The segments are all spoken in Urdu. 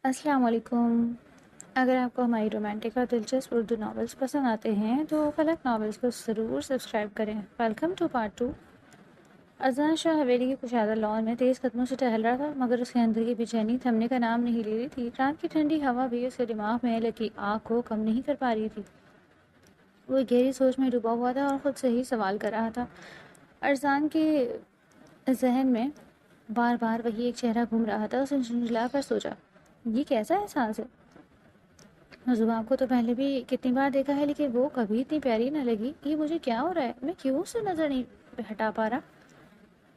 السلام علیکم۔ اگر آپ کو ہماری رومانٹک اور دلچسپ اردو ناولز پسند آتے ہیں تو فلک ناولز کو ضرور سبسکرائب کریں۔ Welcome to part 2۔ Arzan Shah حویلی کی کشادہ لان میں تیز قدموں سے ٹہل رہا تھا، مگر اس کے اندر کی بے چینی تھمنے کا نام نہیں لے رہی تھی۔ رات کی ٹھنڈی ہوا بھی اس کے دماغ میں لگی آگ کو کم نہیں کر پا رہی تھی۔ وہ گہری سوچ میں ڈوبا ہوا تھا اور خود سے ہی سوال کر رہا تھا۔ ارزان کے ذہن میں بار بار وہی ایک چہرہ گھوم رہا تھا۔ اسے جھنجھلا کر سوچا، یہ کیسا احساس ہے؟ زباب کو تو پہلے بھی کتنی بار دیکھا ہے، لیکن وہ کبھی اتنی پیاری نہ لگی۔ یہ مجھے کیا ہو رہا ہے؟ میں کیوں اسے نظر نہیں ہٹا پا رہا؟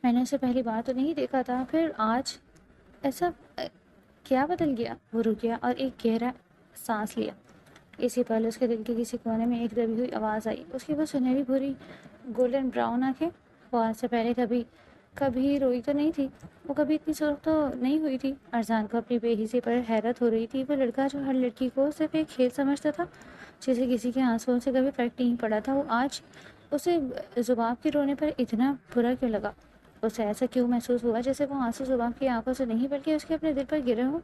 میں نے اسے پہلی بار تو نہیں دیکھا تھا، پھر آج ایسا کیا بدل گیا؟ وہ رک گیا اور ایک گہرا سانس لیا۔ اسی پل اس کے دل کے کسی کونے میں ایک دبی ہوئی آواز آئی۔ اس کی وہ سنہری بھوری گولڈن براؤن آنکھیں، وہ آج سے پہلے کبھی روئی تو نہیں تھی، وہ کبھی اتنی سرخ تو نہیں ہوئی تھی۔ ارزان کو اپنی بے حسی پر حیرت ہو رہی تھی۔ وہ لڑکا جو ہر لڑکی کو صرف ایک کھیل سمجھتا تھا، جسے کسی کے آنسوؤں سے کبھی فرق نہیں پڑا تھا، وہ آج اسے زباب کے رونے پر اتنا برا کیوں لگا؟ اسے ایسا کیوں محسوس ہوا جیسے وہ آنسو زباب کی آنکھوں سے نہیں بلکہ اس کے اپنے دل پر گرے ہوں؟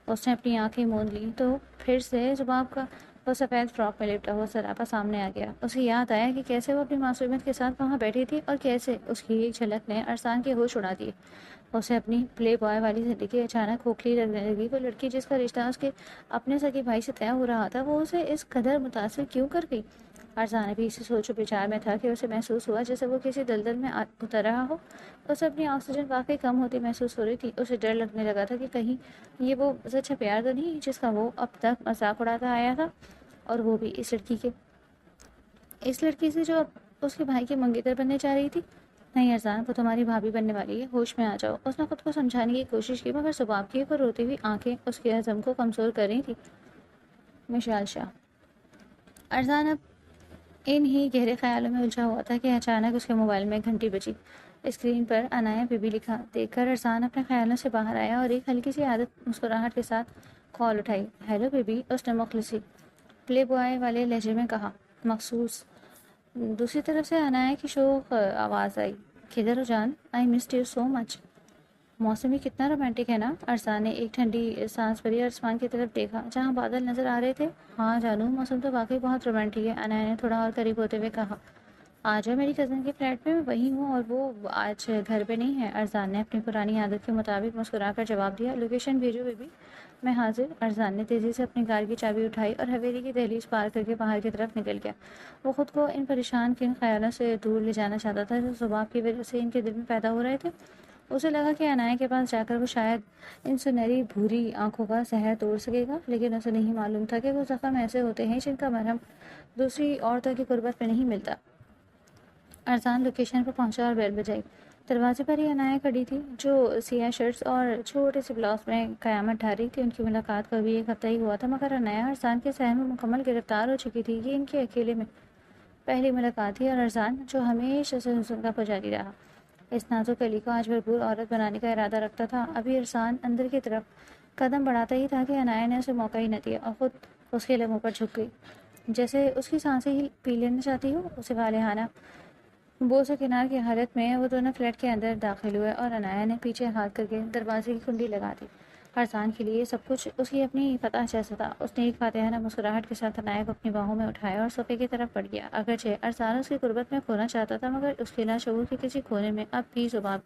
اس نے اپنی آنکھیں موند لیں تو پھر سے زباب کا وہ سفید فراک میں لپٹا ہوا سراپا سامنے آ گیا۔ اسے یاد آیا کہ کیسے وہ اپنی معصومیت کے ساتھ وہاں بیٹھی تھی اور کیسے اس کی ایک جھلک نے ارسلان کے ہوش اڑا دیے۔ اسے اپنی پلے بوائے والی زندگی اچانک کھوکھلی لگنے لگی۔ وہ لڑکی جس کا رشتہ اس کے اپنے سگے بھائی سے طے ہو رہا تھا، وہ اسے اس قدر متاثر کیوں کر گئی؟ ارسلان بھی اسی سوچ و بچار میں تھا کہ اسے محسوس ہوا جیسے وہ کسی دلدل میں اتر رہا ہو۔ اسے اپنی آکسیجن واقعی کم ہوتی محسوس ہو رہی تھی۔ اسے ڈر لگنے لگا تھا کہ کہیں یہ وہ سچا پیار تو نہیں جس کا وہ اب تک مذاق اڑاتا آیا تھا، اور وہ بھی اس لڑکی سے جو اب اس کے بھائی کے منگیتر بننے جا رہی تھی۔ نہیں ارزان، وہ تمہاری بھابھی بننے والی ہے، ہوش میں آ جاؤ۔ اس نے خود کو سمجھانے کی کوشش کی، مگر زباب کی وہ روتی ہوئی آنکھیں اس کے عزم کو کمزور کر رہی تھی۔ مشال شاہ۔ ارزان اب ان ہی گہرے خیالوں میں الجھا ہوا تھا کہ اچانک اس کے موبائل میں گھنٹی بجی۔ اسکرین پر عنایہ بی بی لکھا دیکھ کر ارزان اپنے خیالوں سے باہر آیا اور ایک ہلکی سی عادت مسکراہٹ کے ساتھ کال اٹھائی۔ ہیلو بی بی، اس نے مخلصی پلے بوائے والے لہجے میں کہا۔ مخصوص۔ دوسری طرف سے عنایہ کی شوق آواز آئی۔ کدھر ہو جان؟ آئی مسڈ یو سو مچ۔ موسم بھی کتنا رومانٹک ہے نا؟ ارسلان نے ایک ٹھنڈی سانس بھری اور آسمان کی طرف دیکھا جہاں بادل نظر آ رہے تھے۔ ہاں جانو، موسم تو واقعی بہت رومانٹک ہے، عنایہ نے تھوڑا اور قریب ہوتے ہوئے کہا۔ آ جاؤ میری کزن کے فلیٹ میں، میں وہی ہوں اور وہ آج گھر پہ نہیں ہے۔ ارسلان نے اپنی پرانی عادت کے مطابق مسکرا کر جواب دیا۔ لوکیشن بھیجو بی بی، میں حاضر۔ ارسلان نے تیزی سے اپنی کار کی چابی اٹھائی اور حویلی کی دہلیز پار کر کے باہر کی طرف نکل گیا۔ وہ خود کو ان پریشان کن خیالوں سے دور لے جانا چاہتا تھا جو زباب کی وجہ سے ان کے دل میں پیدا ہو رہے تھے۔ اسے لگا کہ عنایہ کے پاس جا کر وہ شاید ان سنہری بھوری آنکھوں کا زہر توڑ سکے گا، لیکن اسے نہیں معلوم تھا کہ وہ زخم ایسے ہوتے ہیں جن کا مرہم دوسری عورتوں کی قربت میں نہیں ملتا۔ ارسلان لوکیشن پر پہنچا اور بیل بجائی۔ دروازے پر ہی عنایہ کھڑی تھی، جو سیاہ شرٹس اور چھوٹے سے بلاؤز میں قیامت ڈھا رہی تھی۔ ان کی ملاقات کو ابھی ایک ہفتہ ہی ہوا تھا، مگر عنایہ ارسلان کے ذہن میں مکمل گرفتار ہو چکی تھی۔ یہ ان کے اکیلے میں پہلی ملاقات تھی، اور ارسلان جو ہمیشہ سے حسن کا پجاری رہا، اس نازک کلی کو آج بھرپور عورت بنانے کا ارادہ رکھتا تھا۔ ابھی ارسلان اندر کی طرف قدم بڑھاتا ہی تھا کہ عنایہ نے اسے موقع ہی نہ دیا اور خود اس کے لبوں پر جھک گئی، جیسے اس کی سانسیں ہی پی لینا چاہتی ہو۔ اسے والہانہ بوس و کنار کی حالت میں وہ دونوں فلیٹ کے اندر داخل ہوئے اور عنایہ نے پیچھے ہاتھ کر کے دروازے کی کنڈی لگا دی۔ ارسلان کے لیے سب کچھ اس کی اپنی فتح جیسا تھا۔ اس نے ایک فاتحانہ مسکراہٹ کے ساتھ عنایہ کو اپنی باہوں میں اٹھایا اور صوفے کی طرف بڑھ گیا۔ اگرچہ ارسلان اس کی قربت میں کھونا چاہتا تھا، مگر اس کے لاشعور کے کسی کونے میں اب بھی زباب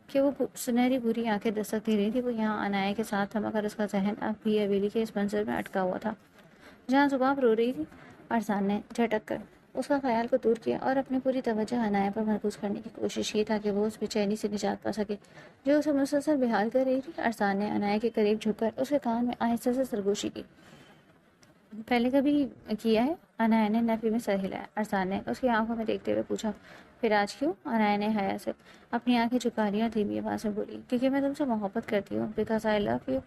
کہ وہ سنہری بھوری آنکھیں دستک دے رہی تھی۔ وہ یہاں عنایہ کے ساتھ تھا، مگر اس کا ذہن اب بھی حویلی کے اس منظر میں اٹکا ہوا تھا جہاں زباب رو رہی تھی۔ ارسلان نے جھٹک کر اس کا خیال کو دور کیا اور اپنی پوری توجہ عنایہ پر مرکوز کرنے کی کوشش کی تاکہ وہ اس بے چینی سے نجات پا سکے جو اسے مسلسل بحال کر رہی تھی۔ ارسلان نے عنایہ کے قریب جھک کر اس کے کان میں آہستہ سے سرگوشی کی۔ پہلے کبھی کیا ہے؟ عنایہ نے نفی میں سر ہلایا۔ ارسلان نے اس کی آنکھوں میں دیکھتے ہوئے پوچھا۔ پھر آج کیوں؟ عنایہ نے حیا سے اپنی آنکھیں جھکا لی اور دھیمی آواز میں بولی، کیونکہ میں تم سے محبت کرتی ہوں، because I love you.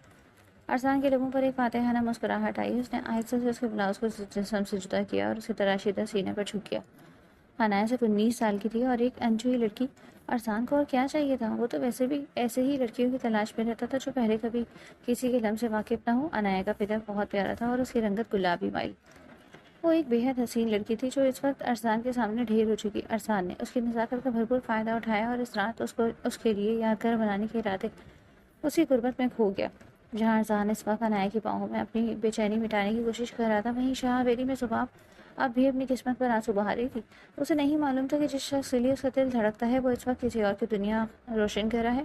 Arslan کے لبوں پر ایک فاتحانہ مسکراہٹ آئی۔ اس نے آہستہ سے اس کے بلاؤز کو جسم سے جدا کیا اور اس کے تراشیدہ سینے پر جھک گیا۔ عنایہ صرف 19 سال کی تھی اور ایک انجوئی لڑکی۔ ارسلان کو اور کیا چاہیے تھا؟ وہ تو ویسے بھی ایسے ہی لڑکیوں کی تلاش میں رہتا تھا جو پہلے کبھی کسی کے لمس سے واقف نہ ہو۔ عنایہ کا پدر بہت پیارا تھا اور اس کی رنگت گلابی مائل۔ وہ ایک بے حد حسین لڑکی تھی جو اس وقت ارسلان کے سامنے ڈھیر ہو چکی۔ ارسلان نے اس کی نزاکت کا بھرپور فائدہ اٹھایا اور اس رات اس کو اس کے لیے یادگار بنانے کے ارادے اسی غربت میں کھو گیا۔ جہاں ارسلان اس وقت عنایہ کی باہوں میں اپنی بے چینی مٹانے کی کوشش کر رہا تھا، وہیں شاہ حویلی میں ذباب اب بھی اپنی قسمت پر آنسو بہا رہی تھی۔ اسے نہیں معلوم تھا کہ جس شخص کے لیے اس کا دل دھڑکتا ہے وہ اس وقت کسی اور کی دنیا روشن کر رہا ہے۔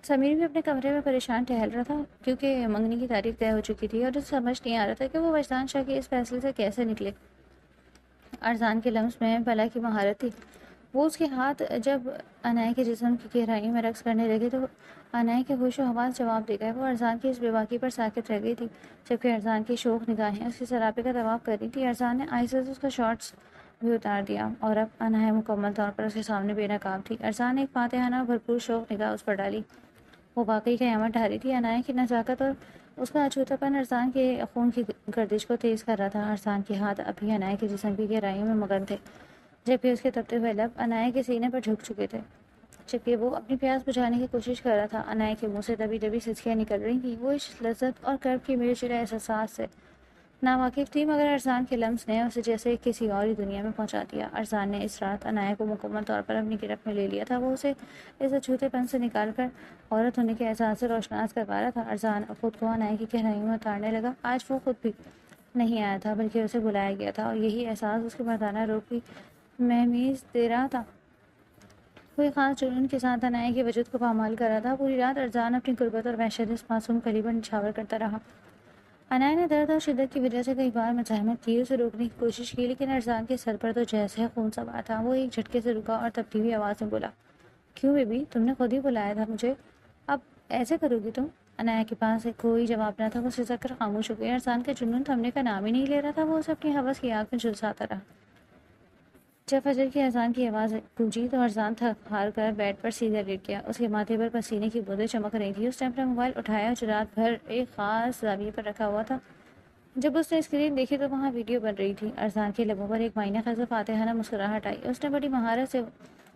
سمیر بھی اپنے کمرے میں پریشان ٹہل رہا تھا کیونکہ منگنی کی تاریخ طے ہو چکی تھی اور اسے سمجھ نہیں آ رہا تھا کہ وہ وجدان شاہ کے اس فیصلے سے کیسے نکلے۔ ارسلان کے لمس میں بلا کی مہارت تھی۔ وہ اس کے ہاتھ جب عنایہ کے جسم کی گہرائی میں رقص کرنے لگے تو عنایہ کے ہوش و حواس جواب دے گئے۔ وہ ارسلان کی اس بے باکی پر ساکت رہ گئی تھی جبکہ ارسلان کی شوق نگاہیں اس کے سراپے کا طواف کر رہی تھی۔ ارسلان نے آہستہ سے اس کا شارٹس بھی اتار دیا اور اب عنایہ مکمل طور پر اس کے سامنے بے نقاب تھی۔ ارسلان نے ایک فاتحانہ اور بھرپور شوق نگاہ اس پر ڈالی۔ وہ واقعی قیامت ڈھا رہی تھی۔ عنایہ کی نزاکت اور اس کا اچھوتا پن ارسلان کے خون کی گردش کو تیز کر رہا تھا۔ ارسلان کے ہاتھ اب بھی عنایہ کے جسم کی گہرائیوں میں مگن تھے جبکہ اس کے تپتے ہوئے لب عنایہ کے سینے پر جھک چکے تھے جبکہ وہ اپنی پیاس بجھانے کی کوشش کر رہا تھا۔ عنایہ کے منہ سے دبی دبی سسکیاں نکل رہی تھیں۔ وہ اس لذت اور کرب کی ملے جلے احساسات سے ناواقف تھی مگر ارسلان کے لمس نے اسے جیسے کسی اور ہی دنیا میں پہنچا دیا۔ ارسلان نے اس رات عنایہ کو مکمل طور پر اپنی گرفت میں لے لیا تھا۔ وہ اسے اس اچھوتے پن سے نکال کر عورت ہونے کے احساس سے روشناس کروا رہا تھا۔ ارسلان خود کو عنایہ کی گہرائیوں میں اتارنے لگا۔ آج وہ خود بھی نہیں آیا تھا بلکہ اسے بلایا گیا تھا اور یہی احساس اس کے مردانہ روح کی مہمیز دے رہا تھا۔ کوئی خاص جنون کے ساتھ عنایہ کے وجود کو پامال کر رہا تھا۔ پوری رات ارسلان اپنی غربت اور وحشت اس معصوم کلی پر نچھاور کرتا رہا۔ عنایہ نے درد اور شدت کی وجہ سے کئی بار مزاحمت کی، اسے روکنے کی کوشش کی لیکن ارسلان کے سر پر تو جیسے خون سوار تھا۔ وہ ایک جھٹکے سے رکا اور تپتی ہوئی آواز میں بولا، کیوں بیبی، تم نے خود ہی بلایا تھا مجھے، اب ایسے کرو گی تم؟ عنایہ کے پاس کوئی جواب نہ تھا۔ وہ سسک کر خاموش ہو گئی۔ ارسلان کا جنون تھمنے کا نام ہی نہیں لے رہا تھا۔ وہ اسے اپنی ہوس کی آگ میں جھلساتا رہا۔ جب فجر کی اذان کی آواز گونجی تو ارسلان تھک ہار کر بیڈ پر سیدھا لیٹ گیا۔ اس کے ماتھے پر پسینے کی بوندیں چمک رہی تھیں۔ اس نے اپنا موبائل اٹھایا جو رات بھر ایک خاص زاویے پر رکھا ہوا تھا۔ جب اس نے اسکرین دیکھی تو وہاں ویڈیو بن رہی تھی۔ ارسلان کے لبوں پر ایک معنی خیز فاتحانہ مسکراہٹ آئی۔ اس نے بڑی مہارت سے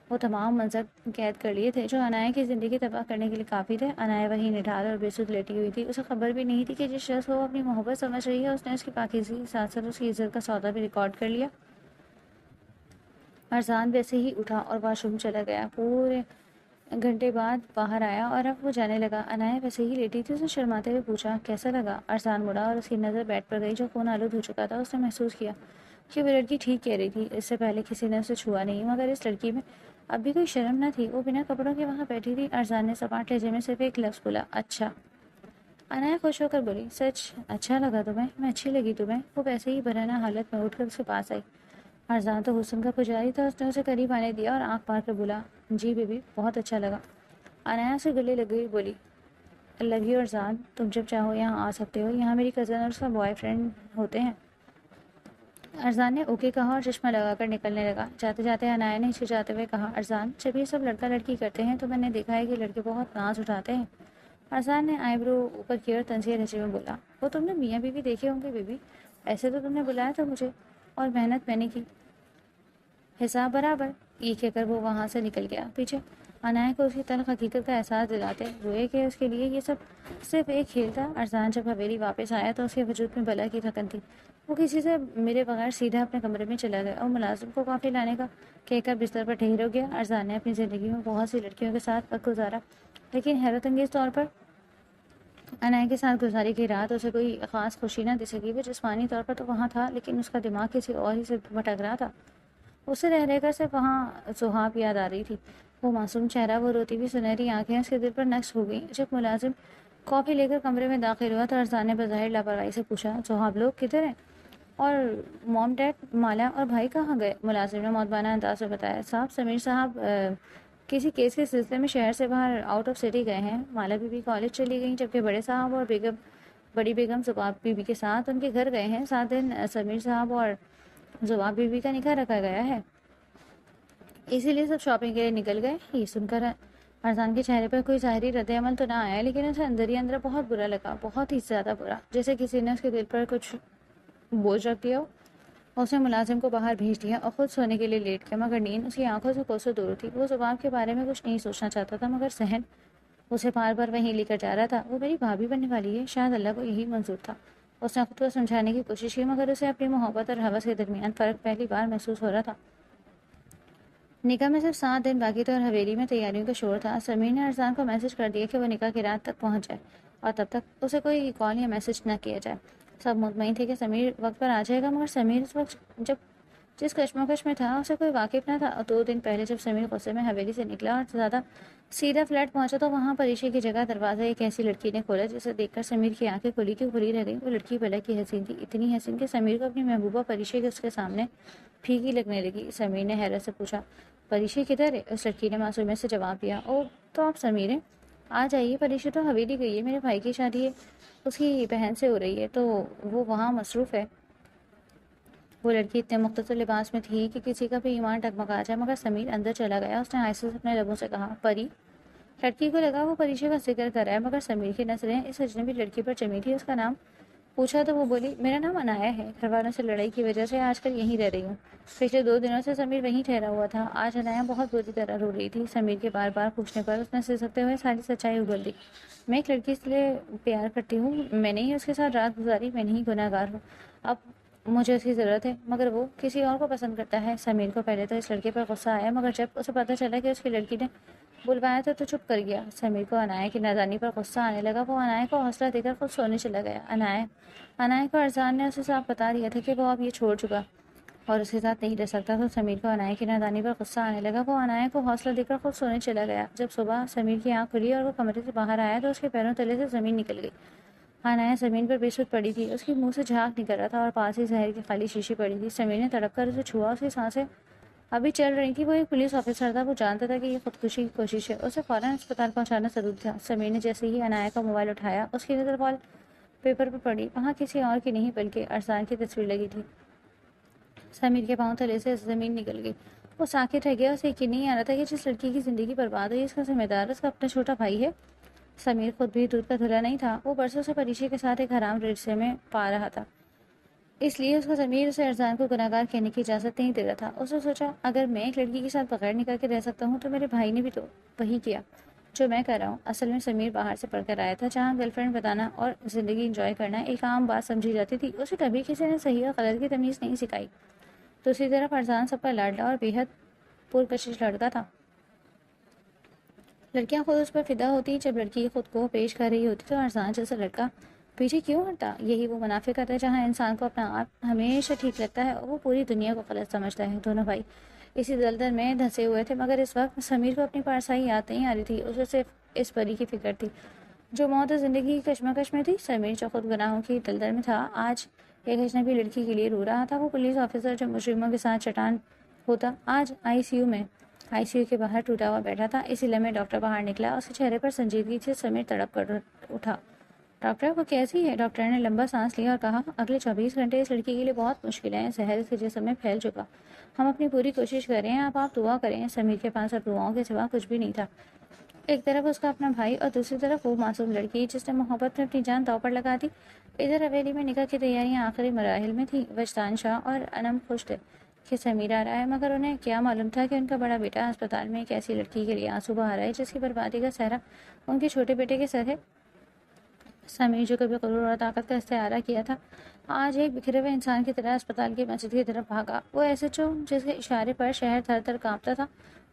وہ تمام منظر قید کر لیے تھے جو عنایہ کی زندگی تباہ کرنے کے لیے کافی تھے۔ عنایہ وہیں نڈھال اور بے سدھ لیٹی ہوئی تھی۔ اسے خبر بھی نہیں تھی کہ جس شخص کو وہ اپنی محبت سمجھ رہی ہے اس نے اس کی پاکیزگی کے ساتھ ساتھ اس کی عزت کا سودا بھی ریکارڈ کر لیا۔ ارسلان ویسے ہی اٹھا اور واش روم چلا گیا۔ پورے گھنٹے بعد باہر آیا اور اب وہ جانے لگا۔ عنایہ ویسے ہی لیٹی تھی۔ اس نے شرماتے ہوئے پوچھا، کیسا لگا؟ ارسلان مڑا اور اس کی نظر بیڈ پر گئی جو خون آلود ہو چکا تھا۔ اس نے محسوس کیا کہ وہ لڑکی ٹھیک کہہ رہی تھی، اس سے پہلے کسی نے اسے چھوا نہیں مگر اس لڑکی میں اب بھی کوئی شرم نہ تھی۔ وہ بنا کپڑوں کے وہاں بیٹھی تھی۔ ارسلان نے سپاٹ لہجے میں صرف ایک لفظ بولا، اچھا۔ عنایہ خوش ہو کر بولی، سچ اچھا لگا تمہیں؟ میں اچھی لگی تمہیں؟ وہ ویسے ہی برہنہ حالت میں اٹھ کر اس کے پاس آئی۔ ارسلان تو حسن کا پجاری تھا۔ اس نے اسے قریب آنے دیا اور آنکھ مار کر بولا، جی بیبی بہت اچھا لگا۔ عنایہ سے گلے لگ گئی، بولی، لو یو ارسلان، تم جب چاہو یہاں آ سکتے ہو، یہاں میری کزن اور اس کا بوائے فرینڈ ہوتے ہیں۔ ارسلان نے اوکے کہا اور چشمہ لگا کر نکلنے لگا۔ جاتے جاتے عنایہ نے ہچکچاتے ہوئے کہا، ارسلان جب یہ سب لڑکا لڑکی کرتے ہیں تو میں نے دیکھا ہے کہ لڑکے بہت ناز اٹھاتے ہیں۔ ارسلان نے آئی برو اوپر کی اور طنزیہ لہجے میں بولا، وہ تم نے میاں بیوی دیکھے ہوں گے بیبی، ایسے تو تم نے بلایا تھا مجھے اور محنت میں نے کی، حساب برابر۔ یہ کہہ کر وہ وہاں سے نکل گیا۔ پیچھے عنایہ کو اس کی تلخ حقیقت کا احساس دلاتے ہوئے کہ اس کے لیے یہ سب صرف ایک کھیل تھا۔ ارسلان جب حویلی واپس آیا تو اس کے وجود میں بلا کی تھکن تھی۔ وہ کسی سے میرے بغیر سیدھا اپنے کمرے میں چلا گیا اور ملازم کو کافی لانے کا کہہ کر بستر پر ٹھہر ہو گیا۔ ارسلان نے اپنی زندگی میں بہت سی لڑکیوں کے ساتھ وقت گزارا لیکن حیرت انگیز طور پر عنایہ کے ساتھ گزاری کی رات اسے کوئی خاص خوشی نہ دے سکی۔ وہ جسمانی طور پر تو وہاں تھا لیکن اس کا دماغ کسی اور ہی سے بھٹک رہا تھا۔ اسے رہ رہ کر صرف وہاں سہاب یاد آ رہی تھی، وہ معصوم چہرہ، وہ روتی ہوئی سنہری آنکھیں اس کے دل پر نقش ہو گئیں۔ جب ملازم کافی لے کر کمرے میں داخل ہوا تو ارسلان نے بظاہر لاپرواہی سے پوچھا، سہاب لوگ کدھر ہیں اور موم ڈیڈ، مالا اور بھائی کہاں گئے؟ ملازم نے مؤدبانہ انداز میں بتایا، صاحب سمیر صاحب کسی کیس کے سلسلے میں شہر سے باہر آؤٹ آف سٹی گئے ہیں، مالا بی بی کالج چلی گئیں جبکہ بڑے صاحب اور بڑی بیگم زباب بی بی کے ساتھ ان کے گھر گئے ہیں۔ 7 دن سمیر صاحب اور زباب بی بی کا نکاح رکھا گیا ہے، اسی لیے سب شاپنگ کے لیے نکل گئے۔ یہ سن کر ارسلان کے چہرے پر کوئی ظاہری رد عمل تو نہ آیا لیکن اسے اندر ہی اندر بہت برا لگا، بہت ہی زیادہ برا، جیسے کسی نے اس کے دل پر کچھ بوجھ رکھ دیا ہو۔ اس نے ملازم کو باہر بھیج دیا اور خود سونے کے لیے لیٹ گیا مگر نیند اس کی آنکھوں سے کوسوں دور تھی۔ وہ زباب کے بارے میں کچھ نہیں سوچنا چاہتا تھا مگر ذہن اسے بار بار وہیں لے کر جا رہا تھا۔ وہ میری بھابھی بننے والی ہے، شاید اللہ کو یہی منظور تھا۔ اس نے خود کو سمجھانے کی کوشش کی مگر اسے اپنی محبت اور ہوس کے درمیان فرق پہلی بار محسوس ہو رہا تھا۔ نکاح میں صرف 7 دن باقی تھے اور حویلی میں تیاریوں کا شور تھا۔ سمیر نے ارسلان کو میسج کر دیا کہ وہ نکاح کی رات تک پہنچ جائے۔ اور تب تک اسے کوئی کال یا میسج نہ کیا جائے۔ سب مطمئن تھے کہ سمیر وقت پر آ جائے گا، مگر سمیر اس وقت جس کشمکش میں تھا اسے کوئی واقف نہ تھا۔ 2 دن پہلے جب سمیر غصے میں حویلی سے نکلا اور زیادہ سیدھا فلیٹ پہنچا تو وہاں پریشی کی جگہ دروازہ ایک ایسی لڑکی نے کھولا جسے دیکھ کر سمیر کی آنکھیں کھلی کی کھلی رہ گئیں۔ وہ لڑکی بھلا کی حسین تھی، اتنی حسین کہ سمیر کو اپنی محبوبہ پریشی کے اس کے سامنے پھیکی لگنے لگی۔ سمیر نے حیرت سے پوچھا، پریشی کدھر ہے؟ اس لڑکی نے معصومیت سے جواب دیا، او تو آپ سمیر ہیں، آ جائیے، پریشی تو حویلی گئی ہے، میرے بھائی کی شادی ہے، اس کی بہن سے ہو رہی ہے تو وہ وہاں مصروف ہے۔ وہ لڑکی اتنے مختصر لباس میں تھی کہ کسی کا بھی ایمان ڈگمگا جائے، مگر سمیر اندر چلا گیا۔ اس نے آہستہ سے اپنے لبوں سے کہا، پری۔ لڑکی کو لگا وہ پریشی کا ذکر کر رہا ہے، مگر سمیر کی نظریں اس اجنبی لڑکی پر جمی تھی۔ اس کا نام پوچھا تو وہ بولی، میرا نام انایا ہے، گھر والوں سے لڑائی کی وجہ سے آج کل یہیں رہ رہی ہوں۔ پچھلے 2 دنوں سے سمیر وہیں ٹھہرا ہوا تھا۔ آج انایا بہت بری طرح رو رہی تھی۔ سمیر کے بار بار پوچھنے پر اس نے سسکتے ہوئے ساری سچائی اگل دی۔ میں ایک لڑکی سے پیار کرتی ہوں، میں نے ہی اس کے ساتھ رات گزاری، میں نہیں گناہ گار ہوں، اب مجھے اس کی ضرورت ہے، مگر وہ کسی اور کو پسند کرتا ہے۔ سمیر کو پہلے تو اس لڑکے پر غصہ آیا، مگر جب اسے پتہ چلا کہ اس کی لڑکی نے بلوایا تو چپ کر گیا۔ سمیر کو انایا کی نادانی پر غصہ آنے لگا۔ وہ انایا کو حوصلہ دے کر خود سونے چلا گیا۔ انایا کو ارزان نے اسے صاف بتا دیا تھا کہ وہ اب یہ چھوڑ چکا اور اس کے ساتھ نہیں رہ سکتا، تو سمیر کو انایا کی نادانی پر غصہ آنے لگا۔ وہ انایا کو حوصلہ دے کر خود سونے چلا گیا۔ جب صبح سمیر کی آنکھ کھلی اور وہ کمرے سے باہر آیا تو اس کے پیروں تلے سے زمین نکل گئی۔ انایا زمین پر بے سود پڑی تھی، اس کے منہ سے جھاگ نکل رہا تھا اور پاس ہی زہر کی خالی شیشی پڑی تھی۔ سمیر نے تڑپ کر اسے چھوا، اس کی سانسیں ابھی چل رہی تھی۔ وہ ایک پولیس آفیسر تھا، وہ جانتا تھا کہ یہ خودکشی کی کوشش ہے، اسے فوراً اسپتال پہنچانا ضروری تھا۔ سمیر نے جیسے ہی انایا کا موبائل اٹھایا اس کی نظر وال پیپر پر پڑی، وہاں کسی اور کی نہیں بلکہ ارسلان کی تصویر لگی تھی۔ سمیر کے پاؤں تلے سے زمین نکل گئی، وہ ساکت رہ گیا۔ اسے یقین نہیں آ رہا تھا کہ جس لڑکی کی زندگی برباد ہوئی اس کا ذمہ دار اس کا اپنا چھوٹا بھائی ہے۔ سمیر خود بھی دودھ کا دھلا نہیں تھا، وہ برسوں سے پریشی کے ساتھ ایک حرام رشتے میں پا رہا تھا، اس لیے اس کا ضمیر اسے ارزان کو گناہگار کہنے کی اجازت نہیں دے رہا تھا۔ اس نے سوچا، اگر میں ایک لڑکی کے ساتھ بغیر نکاح کے رہ سکتا ہوں تو میرے بھائی نے بھی تو وہی کیا جو میں کر رہا ہوں۔ اصل میں سمیر باہر سے پڑھ کر آیا تھا، جہاں گرل فرینڈ بتانا اور زندگی انجوائے کرنا ایک عام بات سمجھی جاتی تھی۔ اسے کبھی کسی نے صحیح اور غلط کی تمیز نہیں سکھائی۔ دوسری طرف ارزان سب کا لاڈلا اور بے حد پرکشش لڑکا تھا۔ لڑکیاں خود اس پر فدا ہوتی، جب لڑکی خود کو پیش کر رہی ہوتی تو ارزان جیسا لڑکا پیچھے کیوں ہٹتا؟ یہی وہ منافقت ہے جہاں انسان کو اپنا آپ ہمیشہ ٹھیک لگتا ہے اور وہ پوری دنیا کو غلط سمجھتا ہے۔ دونوں بھائی اسی دلدل میں دھنسے ہوئے تھے، مگر اس وقت سمیر کو اپنی پارسائی یاد نہیں آ رہی تھی، اسے صرف اس پری کی فکر تھی جو موت اور زندگی کی کشمکش میں تھی۔ سمیر جو خود گناہوں کی دلدل میں تھا، آج ایک اجنبی لڑکی کے لیے رو رہا تھا۔ وہ پولیس آفیسر جو مجرموں کے ساتھ چٹان ہوتا، آج آئی سی یو کے باہر ٹوٹا ہوا بیٹھا تھا۔ اسی لمحے ڈاکٹر باہر نکلا، اس کے چہرے پر سنجیدگی تھی۔ سمیر تڑپ کر اٹھا، ڈاکٹر وہ کیسی ہے؟ ڈاکٹر نے لمبا سانس لیا اور کہا، اگلے 24 گھنٹے اس لڑکی کے لیے بہت مشکل ہیں، زہر اس کے جسم میں پھیل چکا، ہم اپنی پوری کوشش کر رہے ہیں، آپ دعا کریں۔ سمیر کے پاس اب دعاؤں کے سوا کچھ بھی نہیں تھا۔ ایک طرف اس کا اپنا بھائی اور دوسری طرف وہ معصوم لڑکی جس نے محبت میں اپنی جان داؤ پر لگا دی۔ ادھر حویلی میں نکاح کی تیاریاں آخری مراحل میں تھیں۔ وجدان شاہ اور انم خوش تھے کہ سمیر آ رہا ہے، مگر انہیں کیا معلوم تھا کہ ان کا بڑا بیٹا اسپتال میں ایک ایسی لڑکی کے لیے آنسو بہا رہا ہے جس کی بربادی کا سہرا ان کے چھوٹے بیٹے کے سر ہے۔ سمیر جو کبھی غرور اور طاقت کا استعارہ کیا تھا، آج ایک بکھرے ہوئے انسان کی طرح اسپتال کی مسجد کی طرف بھاگا۔ وہ ایسے جس کے اشارے پر شہر تھر تھر کانپتا تھا،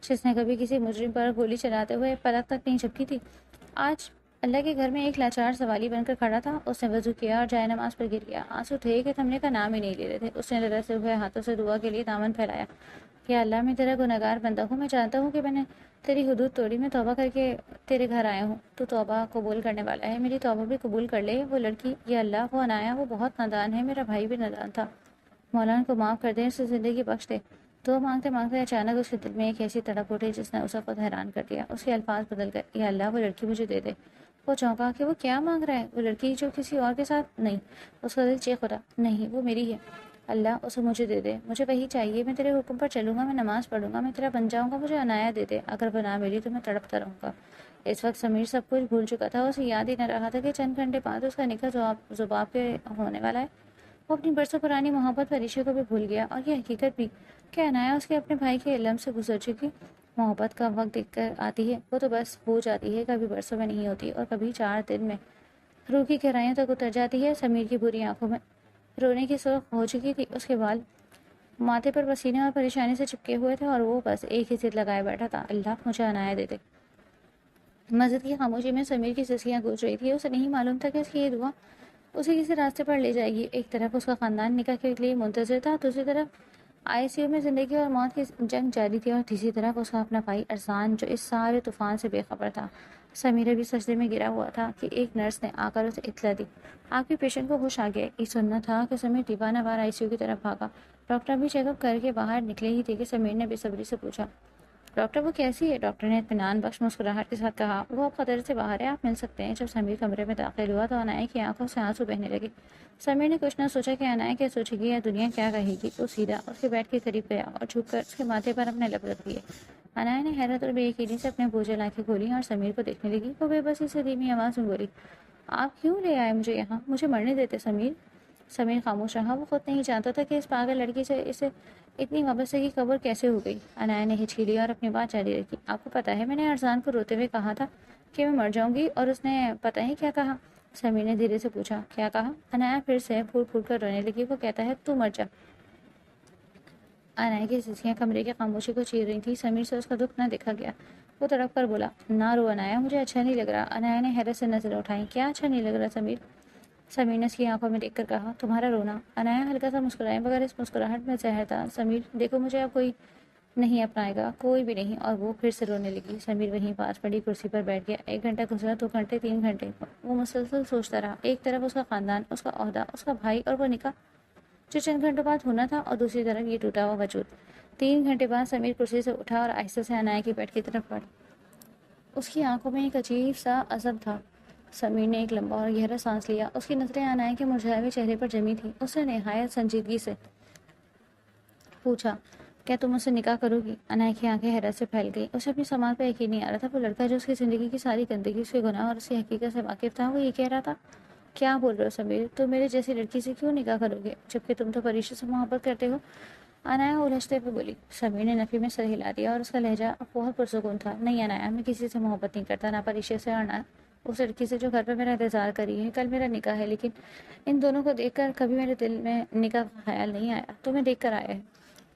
جس نے کبھی کسی مجرم پر گولی چلاتے ہوئے پلک تک نہیں جھپکی تھی، آج اللہ کے گھر میں ایک لاچار سوالی بن کر کھڑا تھا۔ اس نے وضو کیا اور جائے نماز پر گر گیا۔ آنسو تھے کہ تھمنے کا نام ہی نہیں لے رہے تھے۔ اس نے لرزتے ہوئے ہاتھوں سے دعا کے لیے دامن پھیلایا، یا اللہ، میں تیرا گنہگار بندہ ہوں، میں جانتا ہوں کہ میں نے تیری حدود توڑی، میں توبہ کر کے تیرے گھر آیا ہوں، تو توبہ قبول کرنے والا ہے، میری توبہ بھی قبول کر لے۔ وہ لڑکی، یا اللہ، وہ انایا، وہ بہت نادان ہے، میرا بھائی بھی نادان تھا، مولا ان کو معاف کر دے، اسے زندگی بخش دے۔ دعا مانگتے مانگتے اچانک اس کے دل میں ایک ایسی تڑپ اٹھی جس نے اسے خود حیران کر دیا۔ اس کے الفاظ بدل گئے، یا اللہ، وہ لڑکی مجھے دے دے۔ وہ چونکا کہ وہ کیا مانگ رہا ہے؟ وہ لڑکی جو کسی اور کے ساتھ نہیں؟ اس کا دل چیخ اٹھا، نہیں، وہ میری ہے، اللہ اسے مجھے دے دے، مجھے وہی چاہیے، میں تیرے حکم پر چلوں گا، میں نماز پڑھوں گا، میں تیرا بن جاؤں گا، مجھے عنایت دے دے، اگر وہ نہ ملی تو میں تڑپتا رہوں گا۔ اس وقت سمیر سب کچھ بھول چکا تھا، اسے یاد ہی نہ رہا تھا کہ چند گھنٹے بعد اس کا نکاح ذباب کے ہونے والا ہے۔ وہ اپنی برسوں پرانی محبت پریشی کو بھی بھول گیا، اور یہ حقیقت بھی کہ عنایا اس کے اپنے بھائی کے علم سے گزر چکی۔ محبت کا وقت دیکھ کر آتی ہے، وہ تو بس ہو جاتی ہے، کبھی برسوں میں نہیں ہوتی اور کبھی 4 دن میں روح کی گہرائیوں تک اتر جاتی ہے۔ سمیر کی بری آنکھوں میں رونے کی سرخ ہو چکی تھی، اس کے بال ماتھے پر پسینے اور پریشانی سے چپکے ہوئے تھے اور وہ بس ایک ہی ضد لگائے بیٹھا تھا، اللہ مجھے عنایت دے دے۔ مسجد کی خاموشی میں سمیر کی سسکیاں گونج رہی تھی. اسے نہیں معلوم تھا کہ اس کی یہ دعا اسے کسی راستے پر لے جائے گی. ایک طرف اس کا خاندان نکاح کے لیے منتظر تھا، دوسری طرف ICU میں زندگی اور موت کی جنگ جاری تھی، اور تیسری طرف اس کا اپنا بھائی ارسلان جو اس سارے طوفان سے بے خبر تھا. سمیر بھی سجدے میں گرا ہوا تھا کہ ایک نرس نے آ کر اسے اطلاع دی. آپ کے پیشنٹ کو ہوش آ گیا. یہ سننا تھا کہ سمیر دیوانہ وار ICU کی طرف بھاگا. ڈاکٹر بھی چیک اپ کر کے باہر نکلے ہی تھے کہ سمیر نے بے صبری سے پوچھا، ڈاکٹر وہ کیسی ہے؟ ڈاکٹر نے اطمینان بخش مسکراہٹ کے ساتھ کہا، وہ اب خطرے سے باہر ہے، آپ مل سکتے ہیں. جب سمیر کمرے میں داخل ہوا تو انایا کی آنکھوں سے آنسو بہنے لگے. سمیر نے کچھ نہ سوچا کہ انایا کیا سوچے گی یا دنیا کیا کہے گی. وہ سیدھا اس کے بیڈ کے قریب گیا اور جھک کر اس کے ماتھے پر اپنے لب رکھ دیے. انایا نے حیرت اور بے یقینی سے اپنے بوجھل آنکھیں کھولی اور سمیر کو دیکھنے لگی. وہ بے بسی سے دھیمی آواز میں بولی، آپ کیوں لے آئے مجھے یہاں؟ مجھے مرنے دیتے سمیر. سمیر خاموش رہا. وہ خود نہیں جانتا تھا کہ اس پاگل لڑکی سے اسے اتنی وابستگی کی خبر کیسے ہو گئی. انایا نے ہچکی لیا اور اپنی بات جاری رکھی، آپ کو پتا ہے میں نے ارسلان کو روتے ہوئے کہا تھا کہ میں مر جاؤں گی، اور اس نے پتہ ہی کیا کہا؟ سمیر نے دھیرے سے پوچھا، کیا کہا؟ انایا پھر سے پھوٹ پھوٹ کر رونے لگی. وہ کہتا ہے تو مر جا. انایا کی سسکیاں کمرے کی خاموشی کو چیر رہی تھی. سمیر سے اس کا دکھ نہ دیکھا گیا. وہ تڑپ کر بولا، نہ رو انایا، مجھے اچھا نہیں لگ رہا. انایا نے حیرت سے نظر اٹھائی، کیا اچھا نہیں لگ رہا سمیر؟ سمیر نے اس کی آنکھوں میں دیکھ کر کہا، تمہارا رونا. انایا ہلکا سا مسکرائے مگر اس مسکراہٹ میں زہر تھا. سمیر دیکھو، مجھے اب کوئی نہیں اپنائے گا، کوئی بھی نہیں. اور وہ پھر سے رونے لگی. سمیر وہیں پاس پڑی کرسی پر بیٹھ گیا. 1 گھنٹہ گزرا، 2 گھنٹے، 3 گھنٹے. وہ مسلسل سوچتا رہا. ایک طرف اس کا خاندان، اس کا عہدہ، اس کا بھائی اور وہ نکاح جو چند گھنٹوں بعد ہونا تھا، اور دوسری طرف یہ ٹوٹا ہوا وجود. 3 گھنٹے بعد سمیر کرسی سے اٹھا اور آہستہ سے انایا کی بیڈ کی طرف بڑھا. اس کی آنکھوں میں ایک عجیب سا عذاب تھا. سمیر نے ایک لمبا اور گہرا سانس لیا. اس کی نظریں انایا کے مرجھائے ہوئے چہرے پر جمی تھیں. اس نے نہایت سنجیدگی سے پوچھا، کیا تم مجھ سے نکاح کرو گی؟ انایا کی آنکھیں حیرت سے پھیل گئی. اسے اپنی سماعت پہ یقین نہیں آ رہا تھا. وہ لڑکا جو اس کی زندگی کی ساری گندگی، اس کے گناہ اور اس کی حقیقت سے واقف تھا، وہ یہ کہہ رہا تھا. کیا بول رہے ہو سمیر؟ تم میرے جیسی لڑکی سے کیوں نکاح کرو گے جبکہ تم تو پریشا سے محبت کرتے ہو؟ انایا الجھتے ہوئے بولی. سمیر نے نفی میں سر ہلا دیا اور اس کا لہجہ بہت پرسکون تھا. نہیں انایا، میں کسی سے محبت نہیں کرتا، نہ پریشا سے اور نہ اس لڑکی سے جو گھر پہ میرا انتظار کری ہے. کل میرا نکاح ہے، لیکن ان دونوں کو دیکھ کر کبھی میرے دل میں نکاح کا خیال نہیں آیا. تمہیں دیکھ کر آیا ہے.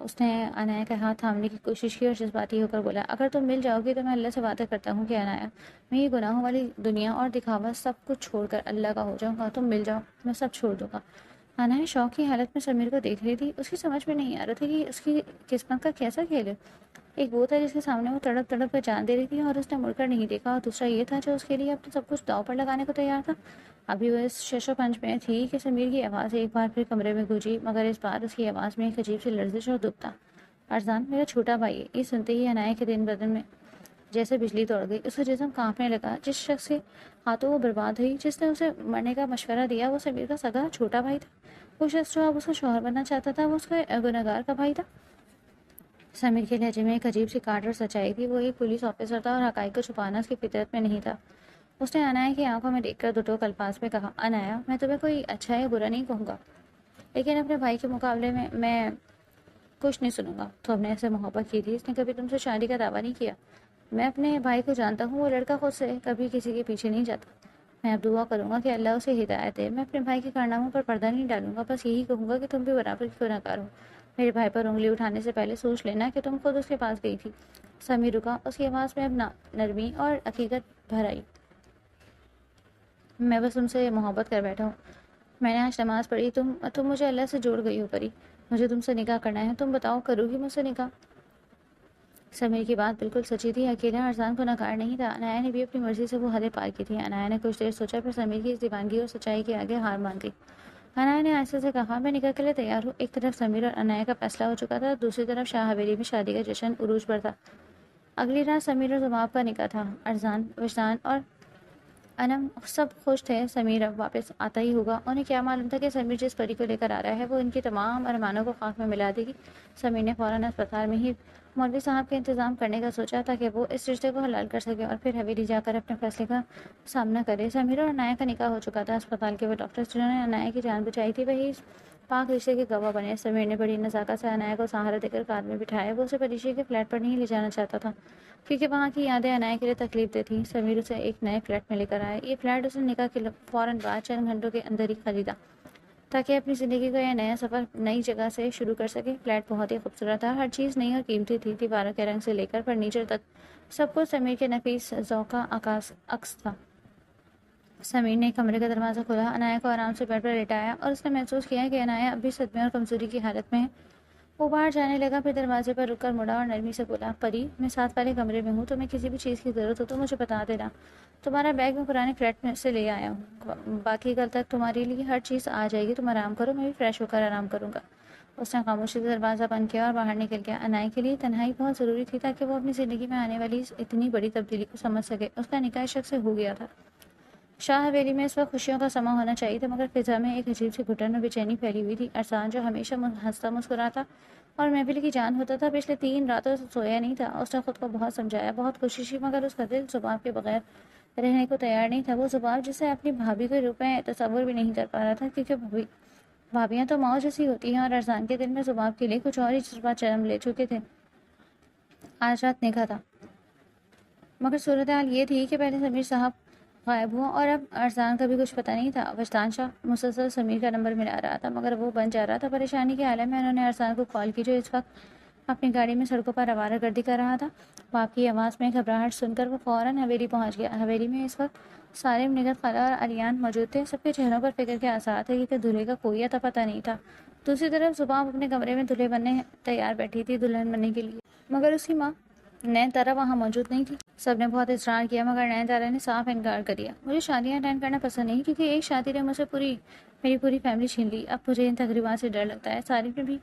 اس نے انایا کا ہاتھ تھامنے کی کوشش کی اور جذباتی ہو کر بولا، اگر تم مل جاؤ گی تو میں اللہ سے وعدہ کرتا ہوں کہ انایا، میں یہ گناہوں والی دنیا اور دکھاوا سب کچھ چھوڑ کر اللہ کا ہو جاؤں گا. تم مل جاؤ، میں سب چھوڑ دوں گا. انایا شوق کی حالت میں سمیر کو دیکھ رہی تھی. اس کی سمجھ میں نہیں آ رہا تھا کہ اس کی قسمت کا کیسا کھیل ہے. ایک وہ تھا جس کے سامنے وہ تڑپ تڑپ کر جان دے رہی تھی اور اس نے مڑ کر نہیں دیکھا، اور دوسرا یہ تھا جو اس کے لیے اپنا سب کچھ داؤ پر لگانے کو تیار تھا. ابھی وہ اس شش و پنج میں تھی کہ سمیر کی آواز ایک بار پھر کمرے میں گونجی، مگر اس بار اس کی آواز میں ایک عجیب سی لرزش اور دکھ تھا. ارسلان میرا چھوٹا بھائی ہے. یہ سنتے ہی انایا کے دن بدن میں جیسے بجلی توڑ گئی. اس کا جسم کانپنے لگا. جس شخص کے ہاتھوں وہ برباد ہوئی، جس نے اسے مرنے کا مشورہ دیا، وہ سمیر کا سگا چھوٹا بھائی تھا. وہ شخص جو اب اس کا شوہر بننا چاہتا تھا، وہ اس کا گنہگار کا بھائی تھا. سمیر کے لہجے میں ایک عجیب سی کاٹ اور سچائی تھی. وہ ایک پولیس آفیسر تھا اور حقائق کو چھپانا اس کی فطرت میں نہیں تھا. اس نے انایا کی آنکھوں میں دیکھ کر دو ٹوک الفاظ میں کہا، انایا، میں تمہیں کوئی اچھا یا برا نہیں کہوں گا، لیکن اپنے بھائی کے مقابلے میں کچھ نہیں سنوں گا. تو ہم نے ایسے محبت کی تھی، اس نے کبھی تم سے شادی کا دعویٰ نہیں کیا. میں اپنے بھائی کو جانتا ہوں. وہ لڑکا خود سے کبھی کسی کے پیچھے نہیں جاتا. میں اب دعا کروں گا کہ اللہ اسے ہدایت دے. میں اپنے بھائی کے کارناموں پر پردہ نہیں ڈالوں گا. بس یہی کہوں گا کہ تم بھی برابر کی گنہگار ہو. میرے بھائی پر انگلی اٹھانے سے پہلے سوچ لینا کہ تم خود اس کے پاس گئی تھی. سمیر رکا. اس کی آواز میں اب نرمی اور حقیقت بھر آئی. میں بس تم سے محبت کر بیٹھا ہوں. میں نے آج نماز پڑھی. تم مجھے اللہ سے جوڑ گئی ہو پری. مجھے تم سے نکاح کرنا ہے. تم بتاؤ، کرو گی مجھ سے نکاح؟ سمیر کی بات بالکل سچی تھی. اکیلا ارسلان کو نکار نہیں تھا. انایا نے بھی اپنی مرضی سے وہ حدیں پار کی تھی. انایا نے کچھ دیر سوچا، پھر سمیر کی اس دیوانگی اور سچائی کے آگے ہار مان گئی. انایا نے آہستہ سے کہا، میں نکاح کے لیے تیار ہوں. ایک طرف سمیر اور انایا کا فیصلہ ہو چکا تھا، دوسری طرف شاہ حویلی میں شادی کا جشن عروج پر تھا. اگلی رات سمیر اور زباب کا نکاح تھا. ارسلان، وجدان اور انم سب خوش تھے. سمیر اب واپس آتا ہی ہوگا. انہیں کیا معلوم تھا کہ سمیر جس پری کو لے کر آ رہا ہے وہ ان کی تمام ارمانوں کو خاک میں ملا دے گی. سمیر نے فوراً اسپتال میں ہی مولوی صاحب کا انتظام کرنے کا سوچا تاکہ وہ اس رشتے کو حلال کر سکے اور پھر حویلی جا کر اپنے فیصلے کا سامنا کرے. سمیر اور انایا کا نکاح ہو چکا تھا. اسپتال کے وہ ڈاکٹر جنہوں نے انایا کی جان بچائی تھی، وہی اس پاک رشتے کے گواہ بنے. سمیر نے بڑی نزاکت سے انایا کو سہارا دے کر کار میں بٹھایا. وہ اسے پریشے کے فلیٹ پر نہیں لے جانا چاہتا تھا کیونکہ وہاں کی یادیں انایا کے لیے تکلیف دہ تھیں. سمیر اسے ایک نئے فلیٹ میں لے کر آیا. یہ فلیٹ اس نے نکاح کے فوراً بعد چند گھنٹوں کے اندر ہی خریدا تاکہ اپنی زندگی کا یہ نیا سفر نئی جگہ سے شروع کر سکے۔ فلیٹ بہت ہی خوبصورت تھا، ہر چیز نئی اور قیمتی تھی، دیواروں کے رنگ سے لے کر فرنیچر تک سب کچھ سمیر کے نفیس ذوق کا عکس تھا۔ سمیر نے کمرے کا دروازہ کھولا، عنایا کو آرام سے بیڈ پر لٹایا اور اس نے محسوس کیا کہ عنایا اب بھی صدمے اور کمزوری کی حالت میں ہے۔ وہ باہر جانے لگا، پھر دروازے پر رک کر مڑا اور نرمی سے بولا، پری، میں ساتھ والے کمرے میں ہوں، تمہیں کسی بھی چیز کی ضرورت ہو تو مجھے بتا دینا۔ تمہارا بیگ میں پرانے فلیٹ میں سے لے آیا ہوں، باقی کل تک تمہارے لیے ہر چیز آ جائے گی، تم آرام کرو، میں بھی فریش ہو کر آرام کروں گا۔ اس نے خاموشی سے دروازہ بند کیا اور باہر نکل گیا۔ عنایا کے لیے تنہائی بہت ضروری تھی تاکہ وہ اپنی زندگی میں آنے والی اتنی بڑی تبدیلی کو سمجھ سکے۔ اس کا نکاح اس شخص سے ہو گیا تھا۔ شاہ حویلی میں اس وقت خوشیوں کا سما ہونا چاہیے تھا، مگر فضا میں ایک عجیب سی گھٹن اور بے چینی پھیلی ہوئی تھی۔ عرصان، جو ہمیشہ ہنستا مسکراتا اور محفل کی جان ہوتا تھا، پچھلے 3 راتوں سے سویا نہیں تھا۔ اس نے خود کو بہت سمجھایا، بہت کوشش کی، مگر اس کا دل زباب کے بغیر رہنے کو تیار نہیں تھا۔ وہ زباب جسے اپنی بھابھی کے روپ میں تصور بھی نہیں کر پا رہا تھا، کیونکہ بھابیاں تو ماؤں جیسی ہوتی ہیں، اور عرصان کے دل میں زباب کے لیے کچھ اور ہی جذبات جنم لے چکے تھے۔ آج رات نکاح تھا، مگر صورتحال یہ تھی کہ پہلے سمیر صاحب غائب ہوا اور اب عرصان کا بھی کچھ پتہ نہیں تھا۔ وجدان شاہ مسلسل سمیر کا نمبر ملا رہا تھا، مگر وہ بن جا رہا تھا۔ پریشانی کے عالم میں انہوں نے عرصان کو کال کی، جو اس وقت اپنی گاڑی میں سڑکوں پر آوارہ گردی کر رہا تھا۔ باپ کی آواز میں گھبراہٹ سن کر وہ فوراً حویلی پہنچ گیا۔ حویلی میں اس وقت سالم، نگہت خالہ اور علیان موجود تھے۔ سب کے چہروں پر فکر کے آثار تھے، کیونکہ دولہے کا کوئی اتا پتہ نہیں تھا۔ دوسری طرف زباب اپنے کمرے میں دولہے بننے تیار بیٹھی تھی، دلہن بننے کے لیے، مگر اس کی ماں نین تارا وہاں موجود نہیں تھی۔ سب نے بہت اصرار کیا، مگر نین تارا نے صاف انکار کر دیا۔ مجھے شادیاں اٹینڈ کرنا پسند نہیں، کیونکہ ایک شادی نے مجھ سے میری پوری فیملی چھین لی۔ اب مجھے ان تقریبات سے ڈر لگتا ہے۔ سارم نے بھی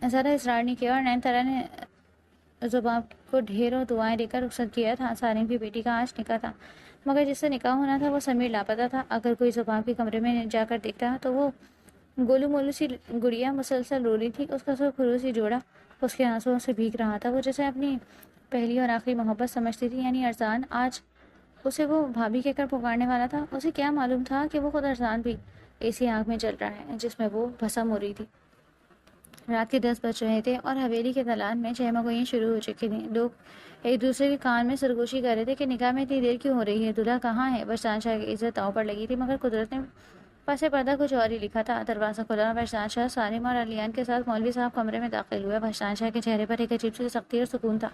زیادہ اصرار نہیں کیا اور نین تارا نے زباب کو ڈھیروں دعائیں دے کر رخصت کیا تھا۔ سارم کی بیٹی کا آج نکاح تھا، مگر جس سے نکاح ہونا تھا وہ سمیر لاپتہ تھا۔ اگر کوئی زباب کے کمرے میں جا کر دیکھتا تو وہ گولو مولو سی گڑیا مسلسل رو رہی تھی، اس کا خروسی جوڑا اس کے آنسوؤں سے بھیگ رہا تھا۔ وہ جسے اپنی پہلی اور آخری محبت سمجھتی تھی، یعنی عرصان، آج اسے وہ بھابھی کہہ کر پکارنے والا تھا۔ اسے کیا معلوم تھا کہ وہ خود عرصان بھی ایسی آگ میں جل رہا ہے جس میں وہ بھسم ہو رہی تھی۔ رات کے 10 بج رہے تھے اور حویلی کے دالان میں چہمگوئیاں شروع ہو چکی تھیں۔ لوگ ایک دوسرے کے کان میں سرگوشی کر رہے تھے کہ نکاح میں اتنی دیر کیوں ہو رہی ہے، دلہا کہاں ہے۔ وجدان شاہ کی عزت داؤ پر لگی تھی، مگر قدرت نے پس پردہ کچھ اور ہی لکھا تھا۔ دروازہ کھلا، وجدان شاہ، سالم اور علیان کے ساتھ مولوی صاحب کمرے میں داخل ہوئے۔ وجدان شاہ کے چہرے پر ایک عجیب سی سختی اور سکون تھا،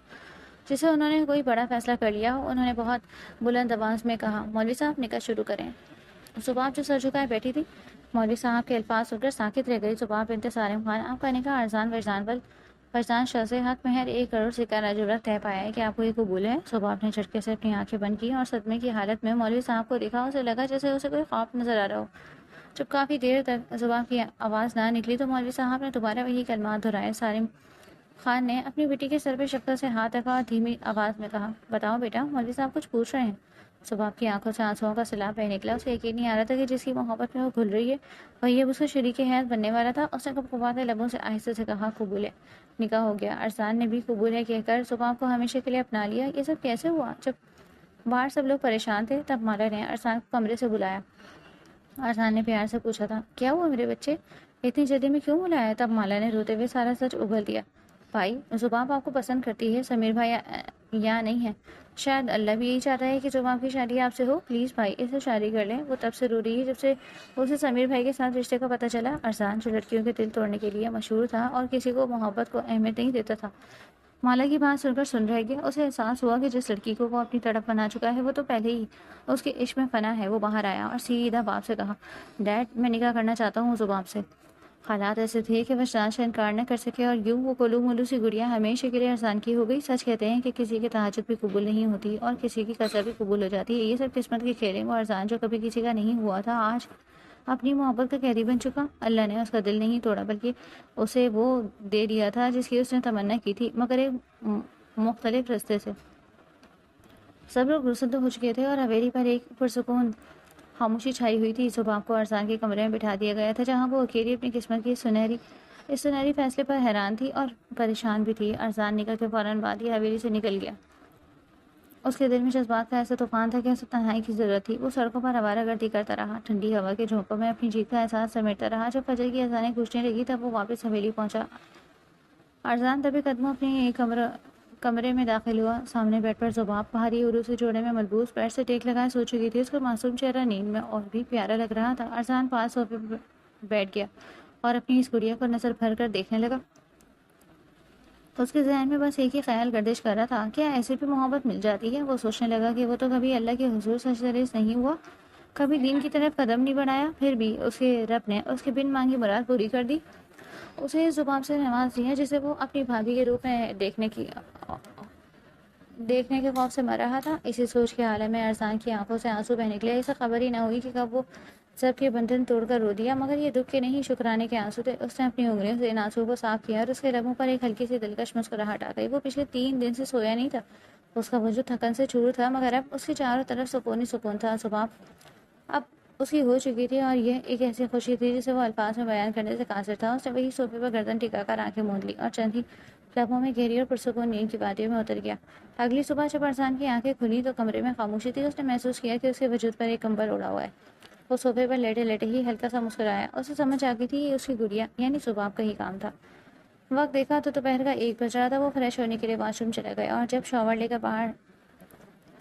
جسے انہوں نے کوئی بڑا فیصلہ کر لیا ہو۔ انہوں نے بہت بلند آواز میں کہا، مولوی صاحب، نکاح شروع کریں۔ زباب، جو سر جھکائے بیٹھی تھی، مولوی صاحب کے الفاظ سن کر ساکت رہ گئی۔ زباب بنت سالم خان، آپ کا نکاح عرصان وجدان شاہ سے حق مہر 1 کروڑ سکہ راجورت طے پایا ہے، کہ آپ کو یہ قبول ہے؟ زباب نے جھٹکے سے اپنی آنکھیں بند کی اور صدمے کی حالت میں مولوی صاحب کو دیکھا۔ اسے لگا جیسے اسے کوئی خواب نظر آ رہا ہو۔ جب کافی دیر تک زباب کی آواز نہ نکلی تو مولوی صاحب نے دوبارہ وہی کلمات دہرائے۔ سالم خان نے اپنی بیٹی کے سر پہ شفقت سے ہاتھ رکھا اور دھیمی آواز میں کہا، بتاؤ بیٹا، مولوی صاحب کچھ پوچھ رہے ہیں۔ زباب کی آنکھوں سے آنسوؤں کا سیلاب بہہ نکلا۔ اسے یقین نہیں آ رہا تھا کہ جس کی محبت میں وہ گھل رہی ہے وہی اب اس کا شریک حیات بننے والا تھا۔ اس نے کپکپاتے لبوں سے آہستہ سے کہا، قبول ہے، نکاح ہو گیا۔ عرصان نے بھی قبول ہے کہہ کر زباب کو ہمیشہ کے لیے اپنا لیا۔ یہ سب کیسے ہوا؟ جب باہر سب لوگ پریشان تھے تب مالا نے عرصان کو کمرے سے بلایا۔ عرصان نے پیار سے پوچھا تھا، کیا ہوا میرے بچے، اتنی جلدی میں کیوں بلایا؟ تب مالا نے روتے ہوئے سارا سچ اگل دیا۔ بھائی، زباب آپ کو پسند کرتی ہے، سمیر بھائی یہاں نہیں ہے۔ شاید اللہ بھی یہی چاہتا ہے کہ زباب کی شادی آپ سے ہو۔ پلیز بھائی، اسے شادی کر لیں۔ وہ تب سے رو رہی ہے جب سے اسے سمیر بھائی کے ساتھ رشتے کا پتہ چلا۔ عرصان، جو لڑکیوں کے دل توڑنے کے لیے مشہور تھا اور کسی کو محبت کو اہمیت نہیں دیتا تھا، مالا کی بات سن کر سن رہ گیا۔ اسے احساس ہوا کہ جس لڑکی کو وہ اپنی تڑپ بنا چکا ہے وہ تو پہلے ہی اس کے عشق میں فنا ہے۔ وہ باہر آیا اور سیدھا باپ سے کہا، ڈیڈ، میں نکاح کرنا چاہتا ہوں زباب سے۔ حالات ایسے تھے کہ وجدان سے انکار نہ کر سکے، اور یوں وہ گولو مولو سی گڑیا ہمیشہ کے لیے عرصان کی ہو گئی۔ سچ کہتے ہیں کہ کسی کی تہجد بھی قبول نہیں ہوتی اور کسی کی قسم بھی قبول ہو جاتی ہے۔ یہ سب قسمت کے کھیل ہیں۔ وہ عرصان، جو کبھی کسی کا نہیں ہوا تھا، آج اپنی محبت کا قیدی بن چکا۔ اللہ نے اس کا دل نہیں توڑا، بلکہ اسے وہ دے دیا تھا جس کی اس نے تمنا کی تھی، مگر ایک مختلف راستے سے۔ سب لوگ رخصت ہو چکے تھے اور حویلی پر ایک پرسکون خاموشی چھائی ہوئی تھی۔ زباب کو عرصان کے کمرے میں بٹھا دیا گیا تھا، جہاں وہ اکیلی اپنی قسمت کی اس سنہری فیصلے پر حیران تھی اور پریشان بھی تھی۔ عرصان نکاح کے فوراً بعد ہی حویلی سے نکل گیا۔ اس کے دل میں جذبات کا ایسا طوفان تھا کہ اسے تنہائی کی ضرورت تھی۔ وہ سڑکوں پر آوارہ گردی کرتا رہا، ٹھنڈی ہوا کے جھونکوں میں اپنی جیت کا احساس سمیٹتا رہا۔ جب فجر کی اذانیں گونجنے لگی تب وہ واپس حویلی پہنچا۔ عرصان دبے قدموں اپنے کمرے میں داخل ہوا۔ سامنے بیڈ پر زباب بھاری عروسی جوڑے میں ملبوس بیڈ سے ٹیک لگائے سو چکی تھی۔ اس کا معصوم چہرہ نیند میں اور بھی پیارا لگ رہا تھا۔ عرصان پاس صوفے بیٹھ گیا اور اپنی اس گڑیا کو نظر بھر کر دیکھنے لگا۔ اس کے ذہن میں بس ایک ہی خیال گردش کر رہا تھا، کیا ایسے بھی محبت مل جاتی ہے؟ وہ سوچنے لگا کہ وہ تو کبھی اللہ کے حضور سجدریز نہیں ہوا، کبھی دین کی طرف قدم نہیں بڑھایا، پھر بھی اس کے رب نے اس کی بن مانگی مراد پوری کر دی، اسے اس زبان سے نواز دیا جسے وہ اپنی بھابھی کے روپ میں دیکھنے کے خوف سے مر رہا تھا۔ اسی سوچ کے عالم میں ارسلان کی آنکھوں سے آنسو بہ نکلے۔ اسے خبر ہی نہ ہوئی کہ کب وہ سب کے بندھن توڑ کر رو دیا، مگر یہ دکھ کے نہیں شکرانے کے آنسو تھے۔ اس نے اپنی انگلیوں سے ان آنسوؤں کو صاف کیا اور اس کے لبوں پر ایک ہلکی سی دلکش مسکراہٹ آ گئی۔ وہ پچھلے 3 دن سے سویا نہیں تھا، اس کا وجود تھکن سے چور تھا، مگر اب اس کی چاروں طرف سکون ہی سکون تھا۔ صبح اب اس کی ہو چکی تھی اور یہ ایک ایسی خوشی تھی جسے وہ الفاظ میں بیان کرنے سے قاصر تھا۔ اس نے وہی صوفے پر گردن ٹکا کر آنکھیں موند لی اور چند ہی لمحوں میں گہری اور پرسکون نیند کی وادیوں میں اتر گیا۔ اگلی صبح جب ارسلان کی آنکھیں کھلی تو کمرے میں خاموشی تھی۔ اس نے محسوس کیا کہ اس کے وجود پر ایک کمبل اڑا ہوا ہے۔ وہ صوفے پر لیٹے لیٹے ہی ہلکا سا مسکرایا۔ اسے سمجھ آ گئی تھی یہ اس کی گڑیا یعنی صبح کا ہی کام تھا۔ وقت دیکھا تو دوپہر کا 1 بج رہا تھا۔ وہ فریش ہونے کے لیے واش روم چلا گیا اور جب شاور لے کر باہر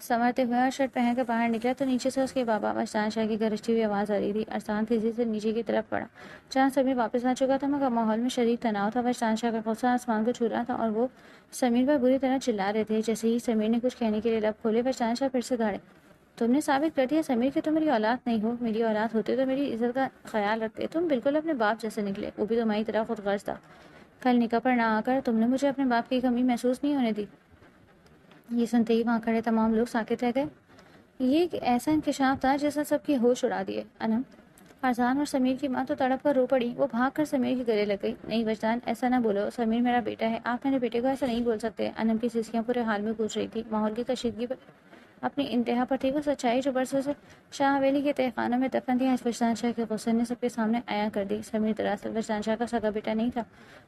سنورتے ہوئے اور شرٹ پہن کر باہر نکلا تو نیچے سے اس کے بابا وجدان شاہ کی گرجتی ہوئی آواز آ رہی تھی۔ ارسلان تیزی سے نیچے کی طرف پڑا جہاں سمیر واپس آ چکا تھا، مگر ماحول میں شدید تناؤ تھا۔ وجدان شاہ کا غصہ آسمان کو چھو رہا تھا اور وہ سمیر پر بری طرح چلا رہے تھے۔ جیسے ہی سمیر نے کچھ کہنے کے لیے لب کھولے، وجدان شاہ پھر سے دھاڑے۔ تم نے ثابت کر دیا سمیر کہ تم میری اولاد نہیں ہو، میری اولاد ہوتے تو میری عزت کا خیال رکھتے، تم بالکل اپنے باپ جیسے نکلے، وہ بھی تمہاری طرح خود غرض تھا۔ کل نکاح پر نہ آ کر تم نے مجھے اپنے باپ کی کمی محسوس نہیں ہونے دی۔ یہ سنتے ہی وہاں کھڑے تمام لوگ ساکت رہ گئے۔ یہ ایک ایسا انکشاف تھا جس نے سب کی ہوش اڑا دیے۔ انم، ارسلان اور سمیر کی ماں تو تڑپ کر رو پڑی۔ وہ بھاگ کر سمیر کے گلے لگ گئی۔ نہیں وجدان، ایسا نہ بولو، سمیر میرا بیٹا ہے، آپ میرے بیٹے کو ایسا نہیں بول سکتے۔ انم کی سسکیاں پورے حال میں گونج رہی تھی، ماحول کی کشیدگی پر اپنی انتہا پر تھی۔ وہ سچائی جو برسوں سے شاہ حویلی کے تہخانوں میں دفن تھی، آج وجدان شاہ کے غصے نے سب کے سامنے عیاں کر دی۔ سمیر دراصل وجدان شاہ کا سگا بیٹا نہیں تھا،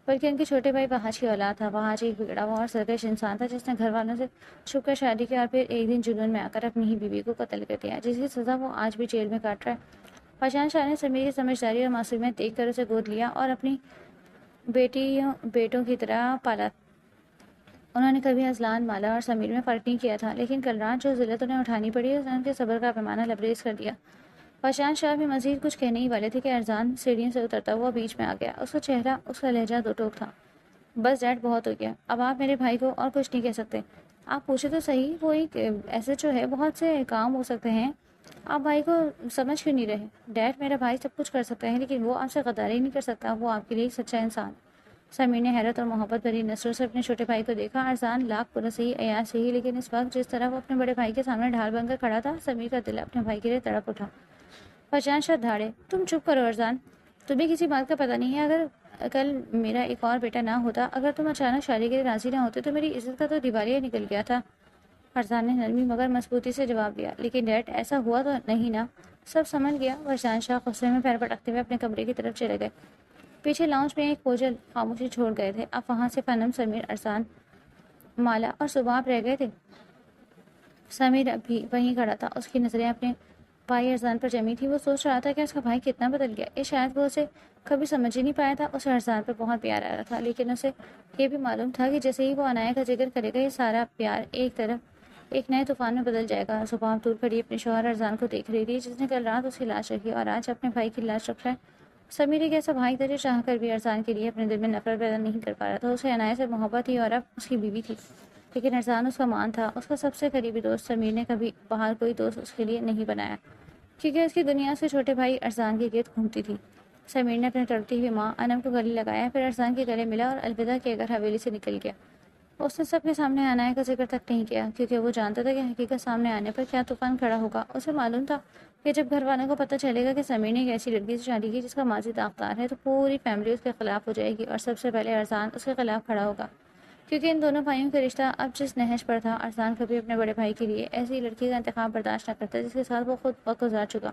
بلکہ ان کے چھوٹے بھائی وحاج کی اولاد تھا۔ وحاج ایک بگڑا ہوا اور سرکش انسان تھا جس نے گھر والوں سے چھپ کر شادی کی اور پھر ایک دن جنون میں آ کر اپنی ہی بیوی کو قتل کر دیا، جس کی سزا وہ آج بھی جیل میں کاٹ رہا ہے۔ وجدان شاہ نے سمیر کی سمجھداری اور معصومیت دیکھ کر اسے گود لیا اور اپنی بیٹوں کی طرح پالا۔ انہوں نے کبھی ازلان، مالا اور سمیر میں فرق نہیں کیا تھا، لیکن کل رات جو ذلت انہیں اٹھانی پڑی اس نے ان کے صبر کا پیمانہ لبریز کر دیا۔ وجدان شاہ بھی مزید کچھ کہنے ہی والے تھے کہ ارسلان سیڑھیوں سے اترتا ہوا بیچ میں آ گیا۔ اس کا چہرہ، اس کا لہجہ دو ٹوک تھا۔ بس ڈیڈ، بہت ہو گیا، اب آپ میرے بھائی کو اور کچھ نہیں کہہ سکتے۔ آپ پوچھے تو صحیح، وہ ایک ایسے جو ہے، بہت سے کام ہو سکتے ہیں، آپ بھائی کو سمجھ کیوں نہیں رہے؟ ڈیڈ، میرا بھائی سب کچھ کر سکتا ہے لیکن وہ آپ سے غداری نہیں کر سکتا، وہ آپ کے لیے ایک سچا انسان۔ سمیر نے حیرت اور محبت بھری نظروں سے اپنے چھوٹے بھائی کو دیکھا۔ ارسلان لاکھ پرس ہی، ایاز ہی، لیکن اس وقت جس طرح وہ اپنے بڑے بھائی کے سامنے ڈھال بن کر کھڑا تھا، سمیر کا دل اپنے بھائی کے لیے تڑپ اٹھا۔ وجدان شاہ دھاڑے، تم چپ کرو ارسلان، تمہیں کسی بات کا پتہ نہیں ہے۔ اگر کل میرا ایک اور بیٹا نہ ہوتا، اگر تم اچانک شادی کے لیے راضی نہ ہوتے تو میری عزت کا تو دیوالیہ نکل گیا تھا۔ ارسلان نے نرمی مگر مضبوطی سے جواب دیا، لیکن ڈیڈ ایسا ہوا تو نہیں نا، سب سمجھ گیا۔ وجدان شاہ غصے میں پیر پٹکتے ہوئے اپنے کمرے کی طرف چلے گئے۔ پیچھے لاؤنج میں ایک کوجل خاموشی چھوڑ گئے تھے۔ اب وہاں سے انم، سمیر، ارسلان، مالا اور سباب رہ گئے تھے۔ سمیر اب بھی وہیں کھڑا تھا، اس کی نظریں اپنے بھائی ارسلان پر جمی تھی۔ وہ سوچ رہا تھا کہ اس کا بھائی کتنا بدل گیا، یہ شاید وہ اسے کبھی سمجھ ہی نہیں پایا تھا۔ اسے ارسلان پر بہت پیار آ رہا تھا، لیکن اسے یہ بھی معلوم تھا کہ جیسے ہی وہ عنایہ کا ذکر کرے گا، یہ سارا پیار ایک نئے طوفان میں بدل جائے گا۔ صبح دور کھڑی اپنے شوہر ارسلان کو دیکھ رہی تھی، جس نے کل رات اس کی لاش رکھی اور آج اپنے بھائی کی لاش رکھ رہا ہے۔ سمیر ایک ایسا بھائی تھا جو چاہ کر بھی ارسلان کے لیے اپنے دل میں نفرت پیدا نہیں کر پا رہا تھا۔ اسے عنایہ سے محبت تھی اور اب اس کی بیوی تھی، لیکن ارسلان اس کا مان تھا، اس کا سب سے قریبی دوست۔ سمیر نے کبھی باہر کوئی دوست اس کے لیے نہیں بنایا، کیونکہ اس کی دنیا اس کے چھوٹے بھائی ارسلان کے گرد گھومتی تھی۔ سمیر نے اپنے تڑپتی ہوئی ماں انم کو گلے لگایا، پھر ارسلان کے گلے ملا اور الوداع کہہ کر حویلی سے نکل گیا۔ اس نے سب کے سامنے عنایہ کا ذکر تک نہیں کیا، کیونکہ وہ جانتا تھا کہ حقیقت سامنے آنے پر کیا طوفان کھڑا ہوگا۔ اسے معلوم تھا کہ جب گھر والوں کو پتہ چلے گا کہ سمیر نے ایک ایسی لڑکی سے شادی کی جس کا ماضی داغدار ہے، تو پوری فیملی اس کے خلاف ہو جائے گی اور سب سے پہلے ارسلان اس کے خلاف کھڑا ہوگا، کیونکہ ان دونوں بھائیوں کا رشتہ اب جس نہج پر تھا۔ ارسلان کبھی اپنے بڑے بھائی کے لیے ایسی لڑکی کا انتخاب برداشت نہ کرتا جس کے ساتھ وہ خود وقت گزار چکا۔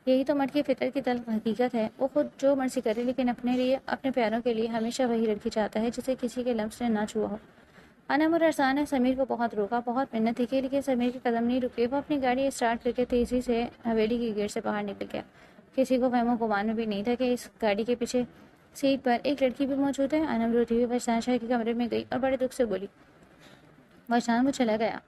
یہی تو مرد کی فطرت کی تلخ حقیقت ہے، وہ خود جو مرضی کرے لیکن اپنے پیاروں کے لیے ہمیشہ وہی لڑکی چاہتا ہے جسے کسی کے لمس نے نہ چھوا ہو۔ انم اور ارسلان نے سمیر کو بہت روکا، بہت منت کی، لیکن سمیر کے قدم نہیں رکے۔ وہ اپنی گاڑی اسٹارٹ کر کے تیزی سے حویلی کی گیٹ سے باہر نکل گیا۔ کسی کو وہم و گمان میں بھی نہیں تھا کہ اس گاڑی کے پیچھے سیٹ پر ایک لڑکی بھی موجود ہے۔ انم روتی ہوئی وجدان شاہ کے کمرے میں گئی اور بڑے دکھ سے بولی، وجدان وہ چلا گیا،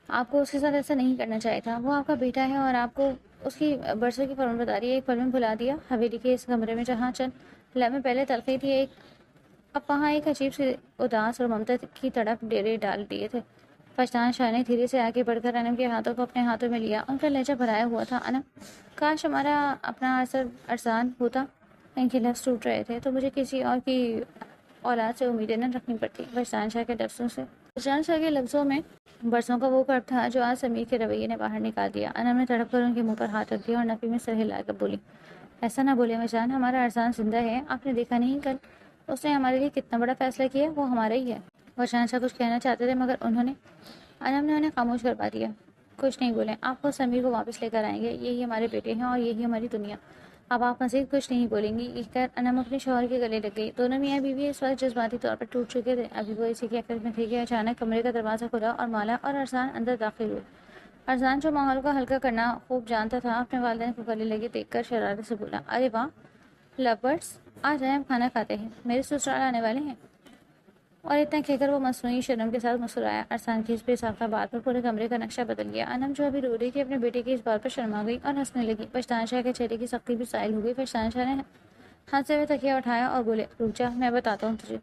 آپ کو اس کے ساتھ ایسا نہیں کرنا چاہیے تھا، وہ آپ کا بیٹا ہے اور آپ کو اس کی برسوں کی فورمن بتا رہی ہے، ایک پل میں بھلا دیا حویلی کے اس کمرے میں جہاں چند لمحے پہلے تلخی تھی، اب وہاں ایک عجیب سی اداس اور ممتا کی تڑپ ڈیرے ڈال دیے تھے۔ فشتان شاہ نے دھیرے سے آگے بڑھ کر انم کے ہاتھوں کو اپنے ہاتھوں میں لیا، ان کا لہجہ بھرایا ہوا تھا۔ انم، کاش ہمارا اپنا ارسان ہوتا، ان کے لفظ ٹوٹ رہے تھے، تو مجھے کسی اور کی اولاد سے امیدیں نہ رکھنی پڑتی۔ فشتان شاہ کے لفظوں میں برسوں کا وہ کرب تھا جو آج سمیر کے رویے نے باہر نکال دیا۔ انم نے تڑپ کر ان کے منہ پر ہاتھ رکھ دیا اور نفی میں سر ہلا کر بولی، ایسا نہ بولے مجان، ہمارا ارسان زندہ ہے، آپ نے دیکھا نہیں کل اس نے ہمارے لیے کتنا بڑا فیصلہ کیا، وہ ہمارا ہی ہے۔ فشتان شاہ کچھ کہنا چاہتے تھے مگر انم نے انہیں خاموش کروا دیا۔ کچھ نہیں بولیں، آپ خود سمیر کو واپس لے کر آئیں گے، یہی ہمارے بیٹے ہیں اور یہی ہماری دنیا۔ اب آپ مزید کچھ نہیں بولیں گی، یہ کہہ انم اپنے شوہر کے گلے لگ گئی۔ دونوں میاں بیوی اس وقت جذباتی طور پر ٹوٹ چکے تھے۔ ابھی وہ اسی کی فکر میں تھے کہ اچانک کمرے کا دروازہ کھلا اور مالا اور ارسان اندر داخل ہوئے۔ ارسان جو ماحول کو ہلکا کرنا خوب جانتا تھا، اپنے والدین کو گلے لگے دیکھ کر شرارت سے بولا، ارے واہ لو برڈس، آج ہم کھانا کھاتے ہیں، میرے سسرال آنے والے ہیں۔ اور اتنا کہہ کر وہ مصنوعی شرم کے ساتھ مسکرایا۔ ارسان کی اس بے ساختہ بات پر پورے کمرے کا نقشہ بدل گیا۔ انم جو ابھی رو رہی تھی اپنے بیٹے کی اس بات پر شرما گئی اور ہنسنے لگی۔ فشتان شاہ کے چہرے کی سختی بھی زائل ہو گئی۔ فشتان شاہ نے ہنستے ہوئے تکیہ اٹھایا اور بولے، رک جا، میں بتاتا ہوں تجھے۔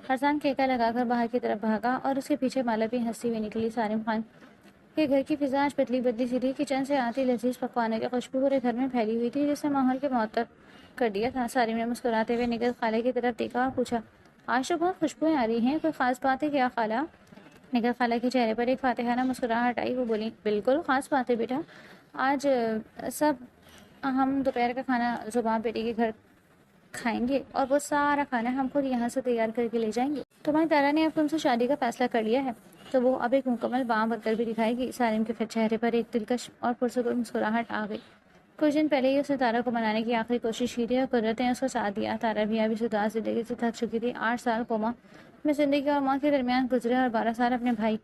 ارسان کھیکا لگا کر باہر کی طرف بھاگا اور اس کے پیچھے مالا بھی ہنستی ہوئی نکلی۔ سالم خان کے گھر کی فضا آج بدلی سی تھی۔ کچن سے آتی لذیذ پکوانوں کی خوشبو پورے گھر میں پھیلی ہوئی تھی، جس نے ماحول کے معطر کر دیا تھا۔ سالم نے مسکراتے ہوئے نگہت خالہ کی طرف دیکھا اور پوچھا، آج تو بہت خوشبوئیں آ رہی ہیں، کوئی خاص بات ہے کیا خالہ؟ نگہت خالہ کے چہرے پر ایک فاتحانہ مسکراہٹ آئی۔ وہ بولی، بالکل خاص بات ہے بیٹا، آج سب ہم دوپہر کا کھانا زبان بیٹی کے گھر کھائیں گے اور وہ سارا کھانا ہم خود یہاں سے تیار کر کے لے جائیں گے۔ تمہاری تارا نے اب تم سے شادی کا فیصلہ کر لیا ہے تو وہ اب ایک مکمل باں بن کر بھی دکھائے گی۔ سالم کے چہرے پر ایک دلکش اور پرسکون مسکراہٹ آ گئی۔ کچھ دن پہلے ہی اس نے تارا کو منانے کی آخری کوشش کی تھی اور قدرت نے اس کو ساتھ دیا۔ تارا بھی اب اس اداس زندگی سے تھک چکی تھی۔ 8 سال کوما میں زندگی اور موت کے درمیان گزرے اور 12 سال اپنے بھائی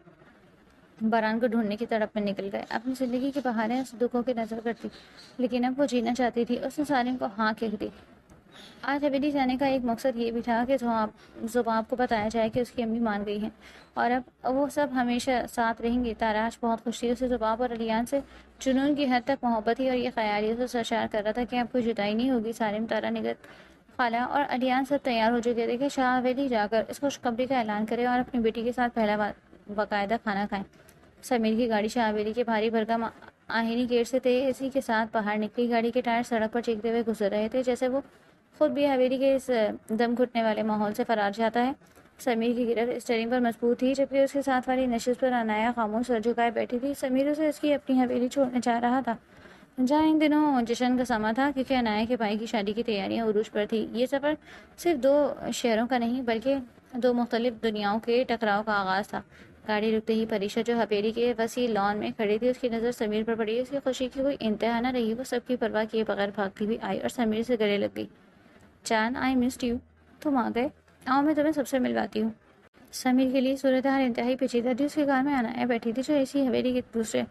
باران کو ڈھونڈنے کی تڑپ میں نکل گئے۔ اپنی زندگی کی بہاریں اس دکھوں کی نظر کرتی، لیکن اب وہ جینا چاہتی تھی۔ اس نے سالم کو ہاں کہہ دی۔ آج حویلی جانے کا ایک مقصد یہ بھی تھا کہ زباب کو بتایا جائے کہ اس کی امی مان گئی ہیں اور اب وہ سب ہمیشہ ساتھ رہیں گے۔ تارا آج بہت خوش تھی، اسے زباب اور علیان سے جنون کی حد تک محبت تھی اور یہ خیال اسے سرشار کر رہا تھا کہ اب کوئی جدائی نہیں ہوگی۔ سالم، تارا، نگہت خالہ اور علیان سب تیار ہو چکے تھے کہ شاہ حویلی جا کر اس خوشخبری کا اعلان کرے اور اپنی بیٹی کے ساتھ پہلا باقاعدہ کھانا کھائیں۔ سمیر کی گاڑی شاہ حویلی کے بھاری بھرکم آہنی گیٹ سے تیزی کے ساتھ باہر نکلی۔ گاڑی کے ٹائر سڑک پر چیختے ہوئے گزر رہے تھے، جیسے وہ خود بھی حویلی کے اس دم گھٹنے والے ماحول سے فرار جاتا ہے۔ سمیر کی گرفت اسٹیئرنگ پر مضبوط تھی، جبکہ اس کے ساتھ والی نشست پر عنایا خاموش سر جھکائے بیٹھی تھی۔ سمیر اسے اس کی اپنی حویلی چھوڑنے جا رہا تھا، جہاں ان دنوں جشن کا سما تھا، کیونکہ عنایا کے بھائی کی شادی کی تیاریاں عروج پر تھی۔ یہ سفر صرف 2 شہروں کا نہیں بلکہ 2 مختلف دنیاؤں کے ٹکراؤ کا آغاز تھا۔ گاڑی رکتے ہی پریشا جو حویلی کے وسیع لان میں کھڑی تھی، اس کی نظر سمیر پر پڑی۔ اس کی خوشی کی کوئی انتہا نہ رہی، وہ سب کی پرواہ کیے بغیر بھاگتی ہوئی آئی اور سمیر سے گلے لگ گئی۔ جان، آئی مسڈ یو، تم آ گئے، آؤ میں تمہیں سب سے ملواتی ہوں۔ سمیر کے لیے صورتحال انتہائی پیچیدہ تھی۔ اس کے کار میں عنایا بیٹھی تھی، جو اسی حویلی کے دوسرے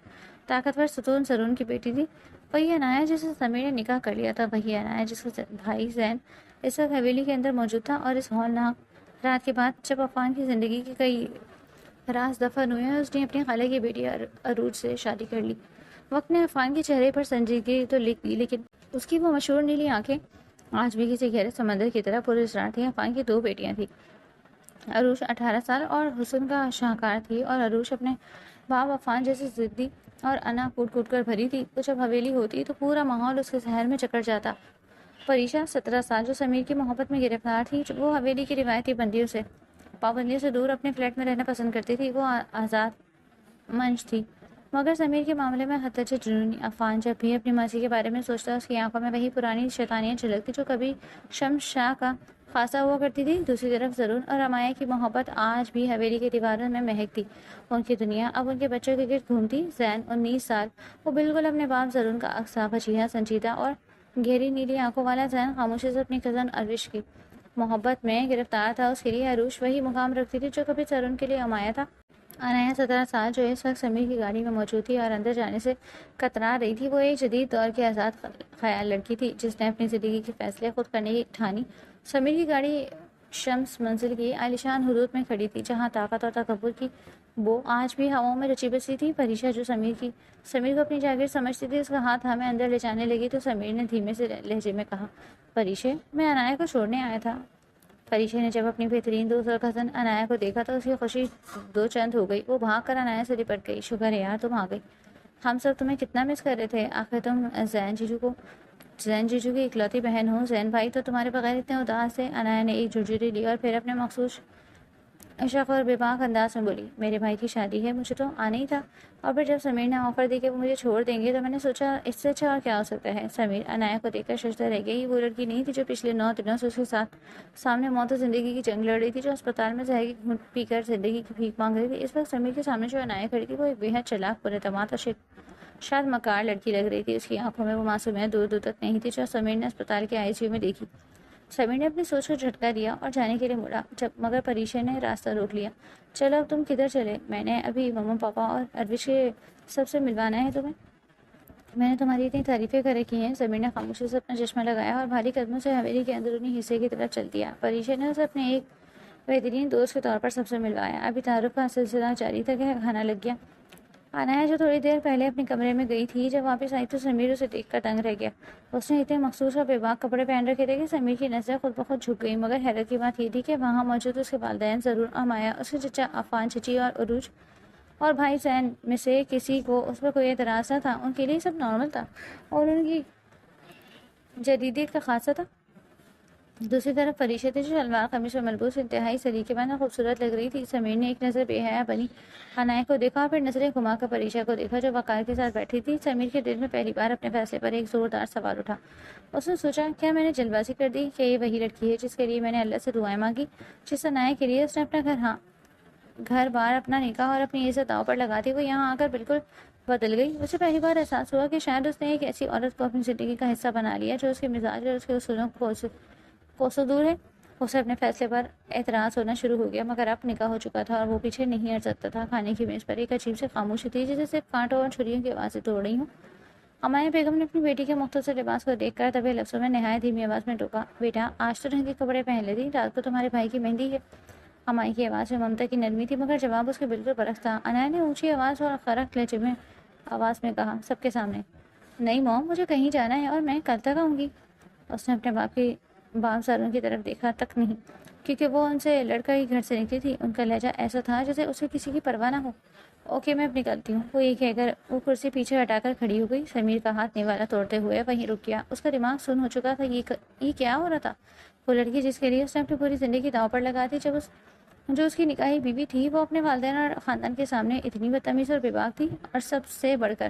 طاقتور ستون سرون کی بیٹی تھی۔ وہی عنایا جس سے سمیر نے نکاح کر لیا تھا، وہی عنایا جس کا بھائی زین اس وقت حویلی کے اندر موجود تھا۔ اور اس ہولناک رات کے بعد جب عفان کی زندگی کے کئی راز دفن ہوئے، اس نے اپنی خالہ کی بیٹی عروج سے شادی کر لی۔ وقت نے عفان کے چہرے پر سنجیدگی تو لکھ دی، لیکن اس کی وہ مشہور نیلی آنکھیں آج بھی کسی گہرے سمندر کی طرح پراسرار تھیں۔ عفان کی 2 بیٹیاں تھیں، عروج 18 سال اور حسن کا شاہکار تھی، اور عروج اپنے باپ عفان جیسے ضدی اور انا کوٹ کوٹ کر بھری تھی۔ وہ جب حویلی ہوتی تو پورا ماحول اس کے زہر میں چکر جاتا۔ پریشا 17 سال جو سمیر کی محبت میں گرفتار تھی، وہ حویلی کی روایتی پابندیوں سے دور اپنے فلیٹ میں رہنا پسند کرتی تھی۔ وہ آزاد منش تھی، مگر سمیر کے معاملے میں حد درجہ جنونی۔ عفان جب بھی اپنی ماضی کے بارے میں سوچتا، اس کی آنکھوں میں وہی پرانی شیطانیت جھلکتی جو کبھی شمس شاہ کا خاصہ ہوا کرتی تھی۔ دوسری طرف زرون اور رمایا کی محبت آج بھی حویلی کے دیواروں میں مہکتی۔ ان کی دنیا اب ان کے بچوں کے گرد گھومتی۔ زین 19 سال، وہ بالکل اپنے باپ زرون کا عکس تھا، بچیلا، سنجیدہ اور گہری نیلی آنکھوں والا۔ زین خاموشی سے اپنی کزن اروش کی محبت میں گرفتار تھا۔ اس کے لیے عروش وہی مقام رکھتی تھی جو کبھی زرون کے لیے امایا تھا۔ عنایا 17 سال، جو اس وقت سمیر کی گاڑی میں موجود تھی اور اندر جانے سے کترا رہی تھی، وہ ایک جدید دور کی آزاد خیال لڑکی تھی جس نے اپنی زندگی کے فیصلے خود کرنے کی ٹھانی۔ سمیر کی گاڑی شمس منزل کی عالیشان حدود میں کھڑی تھی، جہاں طاقت اور تکبر کی وہ آج بھی ہواؤں میں رچی بسی تھی۔ پریشا جو سمیر کو اپنی جاگیر سمجھتی تھی، اس کا ہاتھ ہمیں اندر لے جانے لگی تو سمیر نے دھیمے سے لہجے میں کہا، پریشے، میں انایا کو چھوڑنے آیا تھا۔ پریشا نے جب اپنی بہترین دوست اور کزن انایا کو دیکھا تو اس کی خوشی دو چند ہو گئی۔ وہ بھاگ کر انایا سے لپٹ گئی۔ شکر ہے یار تم آ گئی، ہم سب تمہیں کتنا مس کر رہے تھے۔ آخر تم زین جیجو کی اکلوتی بہن ہو، زین بھائی تو تمہارے بغیر اتنے اداس تھے۔ انایا نے ایک جھرجھری لی اور پھر اپنے مخصوص اشرف اور بے باک انداز میں بولی، میرے بھائی کی شادی ہے، مجھے تو آنا ہی تھا۔ اور پھر جب سمیر نے آفر دی کہ وہ مجھے چھوڑ دیں گے تو میں نے سوچا اس سے اچھا اور کیا ہو سکتا ہے۔ سمیر انایا کو دیکھ کر ششدر رہ گئی۔ یہ وہ لڑکی نہیں تھی جو پچھلے 9 دنوں سے اس کے ساتھ سامنے موت و زندگی کی جنگ لڑ رہی تھی، جو اسپتال میں زہر کی گھونٹ پی کر زندگی کی بھیک مانگ رہی تھی۔ اس وقت سمیر کے سامنے جو انایا کھڑی تھی وہ ایک بے حد چلاک، پر اعتماد اور شاید مکار لڑکی لگ رہی تھی۔ اس کی آنکھوں میں وہ معصومیت دور دور تک نہیں تھی جو سمیر نے اسپتال کے ICU میں دیکھی۔ سمیر نے اپنی سوچ کو جھٹکا دیا اور جانے کے لیے مڑا، مگر پریشا نے راستہ روک لیا۔ چلو اب تم کدھر چلے؟ میں نے ابھی مما پاپا اور اروش کے سب سے ملوانا ہے تمہیں۔ میں نے تمہاری اتنی تعریفیں کر رکھی ہیں۔ سمیر نے خاموشی سے اپنا چشمہ لگایا اور بھاری قدموں سے حویلی کے اندرونی حصے کی طرف چل دیا۔ پریشا نے اسے اپنے ایک بہترین دوست کے طور پر سب سے ملوایا۔ ابھی تعارف کا سلسلہ جاری تھا کہ کھانا لگ گیا۔ انایا جو تھوڑی دیر پہلے اپنے کمرے میں گئی تھی، جب واپس آئی تو سمیر اسے دیکھ کر دنگ رہ گیا۔ اس نے اتنے مخصوص اور بے باک کپڑے پہن رکھے تھے کہ سمیر کی نظریں خود بخود جھک گئیں، مگر حیرت کی بات یہ تھی کہ وہاں موجود اس کے والدین ضرور امایا، اس کے چچا عفان، چچی اور عروج اور بھائی زین میں سے کسی کو اس پر کوئی اعتراض نہ تھا۔ ان کے لیے سب نارمل تھا اور ان کی جدیدیت کا خاصہ تھا۔ دوسری طرف پریشا تھی جو شلوار قمیص میں ملبوس انتہائی سلیقے مند اور خوبصورت لگ رہی تھی۔ سمیر نے ایک نظر بے حیا بنی انایا کو دیکھا اور پھر نظریں گھما کر پریشا کو دیکھا جو وقار کے ساتھ بیٹھی تھی۔ سمیر کے دل میں پہلی بار اپنے فیصلے پر ایک زوردار سوال اٹھا۔ اس نے سوچا، کیا میں نے جلد بازی کر دی؟ کیا یہ وہی لڑکی ہے جس کے لیے میں نے اللہ سے دعائیں مانگی؟ جس انایا کے لیے اس نے اپنا گھر بار، اپنا نکاح اور اپنی عزت داؤ پر لگا دی، وہ یہاں آ کر بالکل بدل گئی۔ اسے پہلی بار احساس ہوا کہ شاید اس نے ایک ایسی عورت کو اپنی زندگی کا حصہ بنا لیا جو اس کے مزاج اور اس کے اصولوں کوسوں دور ہے۔ اسے اپنے فیصلے پر اعتراض ہونا شروع ہو گیا، مگر اب نکاح ہو چکا تھا اور وہ پیچھے نہیں ہٹ سکتا تھا۔ کھانے کی میز پر ایک عجیب سی خاموشی تھی جسے صرف کانٹوں اور چھریوں کی آوازیں توڑ رہی ہوں۔ امایا بیگم نے اپنی بیٹی کے مختصر لباس کو دیکھ کر دبے لفظوں میں نہایت دھیمی آواز میں ٹوکا، بیٹا آج تو رنگ کے کپڑے پہن لیتی، رات کو تمہارے بھائی کی مہندی ہے۔ امایا کی آواز میں ممتا کی نرمی تھی، مگر جواب اس کے بالکل برعکس تھا۔ انایا نے اونچی آواز اور خرک لہجے میں آواز میں کہا، سب کے سامنے، نہیں موم، مجھے کہیں جانا ہے اور میں کل تک آؤں گی۔ اس نے اپنے باپ ساروں کی طرف دیکھا تک نہیں، کیونکہ وہ ان سے لڑ کر ہی گھر سے نکلی تھی۔ ان کا لہجہ ایسا تھا جیسے اسے کسی کی پرواہ نہ ہو۔ اوکے، میں اب نکلتی ہوں، وہ یہ کہہ کر وہ کرسی پیچھے ہٹا کر کھڑی ہو گئی۔ سمیر کا ہاتھ نوالا توڑتے ہوئے وہیں رک گیا۔ اس کا دماغ سن ہو چکا تھا۔ یہ کیا ہو رہا تھا؟ وہ لڑکی جس کے لیے اس نے اپنی پوری زندگی داؤ پر لگا دی، جو اس کی نکاحی بیوی تھی، وہ اپنے والدین اور خاندان کے سامنے اتنی بدتمیز اور بے باک تھی، اور سب سے بڑھ کر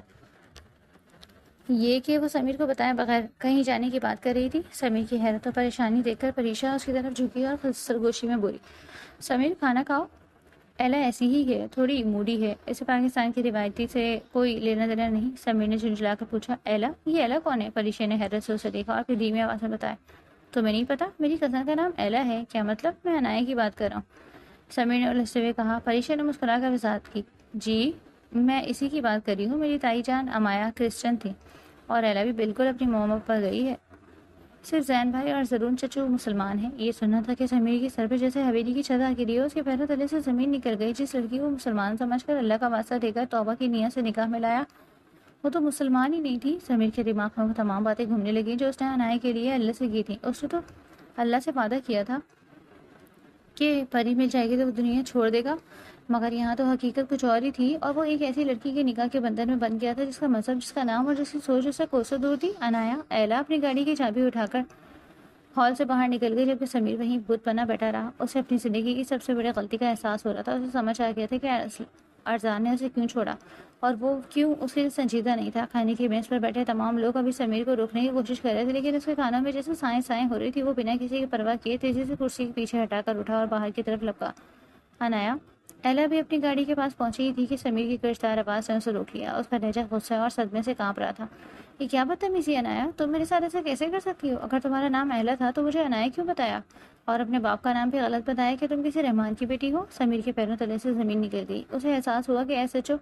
یہ کہ وہ سمیر کو بتائے بغیر کہیں جانے کی بات کر رہی تھی۔ سمیر کی حیرت اور پریشانی دیکھ کر پریشا اس کی طرف جھکی اور سرگوشی میں بولی، سمیر کھانا کھاؤ، ایلا ایسی ہی ہے، تھوڑی موڈی ہے، اسے پاکستان کی روایتی سے کوئی لینا دینا نہیں۔ سمیر نے جھنجھلا کر پوچھا، ایلا؟ یہ ایلا کون ہے؟ پریشا نے حیرت سے اسے دیکھا اور پھر دھیمی آواز میں بتایا، تمہیں نہیں پتا؟ میری کزن کا نام ایلا ہے۔ کیا مطلب؟ میں انایا کی بات کر رہا ہوں، سمیر نے الجھتے ہوئے کہا۔ پریشا نے مسکرا کر وضاحت کی، جی میں اسی کی بات کر رہی ہوں، میری تائی جان امایا کرسچن تھی اور ایلا بھی بالکل اپنی ماما پر گئی ہے، صرف زین بھائی اور ضرور چچو مسلمان ہیں۔ یہ سننا تھا کہ سمیر کی سر پہ جیسے حویلی کی چھت آ گری ہو، اس کے پیروں تلے سے زمین نکل گئی۔ جس لڑکی کو مسلمان سمجھ کر اللہ کا واسطہ دے کر توبہ کی نیت سے نکاح میں لایا، وہ تو مسلمان ہی نہیں تھی۔ سمیر کے دماغ میں وہ تمام باتیں گھومنے لگیں جو اس نے انایا کے لیے اللہ سے کی تھیں۔ اس نے تو اللہ سے وعدہ کیا تھا کہ پری مل جائے گی تو وہ دنیا چھوڑ دے گا، مگر یہاں تو حقیقت کچھ اور ہی تھی، اور وہ ایک ایسی لڑکی کے نکاح کے بندھن میں بن گیا تھا جس کا مذہب، جس کا نام اور جس کی سوچ اس سے کوسوں دور تھی۔ انایا ایلا اپنی گاڑی کی چابی اٹھا کر ہال سے باہر نکل گئی، جبکہ سمیر وہیں بت بنا بیٹھا رہا۔ اسے اپنی زندگی کی سب سے بڑی غلطی کا احساس ہو رہا تھا۔ اسے سمجھ آ گیا تھا کہ ارزان نے اسے کیوں چھوڑا اور وہ کیوں اس کے لیے سنجیدہ نہیں تھا۔ کھانے کی میز پر بیٹھے تمام لوگ ابھی سمیر کو روکنے کی کوشش کر رہے تھے، لیکن اس کے کانوں میں جیسے سائیں ہو رہی تھی۔ وہ بنا کسی کی پرواہ کیے تیزی سے کرسی کے پیچھے ہٹا کر اٹھا اور باہر کی طرف لپکا۔ انایا ایلا بھی اپنی گاڑی کے پاس پہنچی ہی تھی کہ سمیر کی گرجدار آواز نے اسے روک لیا۔ اس کا لہجہ غصے اور صدمے سے کانپ رہا تھا۔ یہ کیا بدتمیزی انایا، تم میرے ساتھ ایسا کیسے کر سکتی ہو؟ اگر تمہارا نام ایلا تھا تو مجھے انایا کیوں بتایا، اور اپنے باپ کا نام بھی غلط بتایا کہ تم کسی رحمان کی بیٹی ہو؟ سمیر کے پیروں تلے سے زمین نکل گئی۔ اسے احساس ہوا کہ SHO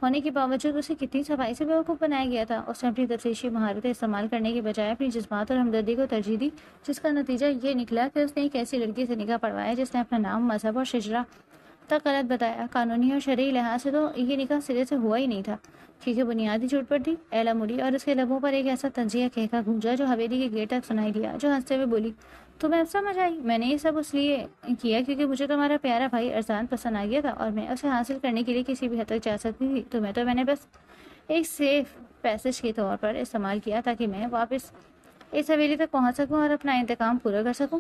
ہونے کے باوجود اسے کتنی صفائی سے بیوقوف بنایا گیا تھا۔ اس نے اپنی تفتیشی مہارتیں استعمال کرنے کے بجائے اپنی جذبات اور ہمدردی کو ترجیح دی، جس کا نتیجہ یہ نکلا کہ اس نے ایک ایسی لڑکی سے نکاح پڑھوایا جس نے اپنا نام، مذہب اور شجرہ تک غلط بتایا۔ قانونی اور شرعی لحاظ سے تو یہ نکاح سرے سے ہوا ہی نہیں تھا، کیونکہ بنیادی جھوٹ پر تھی۔ ایلا مڑی اور اس کے لبوں پر ایک ایسا تنزیہ کہکا گونجا جو حویلی کے گیٹ تک سنائی دیا۔ جو ہنستے ہوئے بولی، تمہیں اب سمجھ آئی؟ میں نے یہ سب اس لیے کیا کیونکہ مجھے تمہارا پیارا بھائی ارسلان پسند آ گیا تھا اور میں اسے حاصل کرنے کے لیے کسی بھی حد تک جا سکتی تھی۔ تمہیں تو میں نے بس ایک سیف پیسج کے طور پر استعمال کیا تاکہ میں واپس اس حویلی تک پہنچ سکوں اور اپنا انتقام پورا کر سکوں۔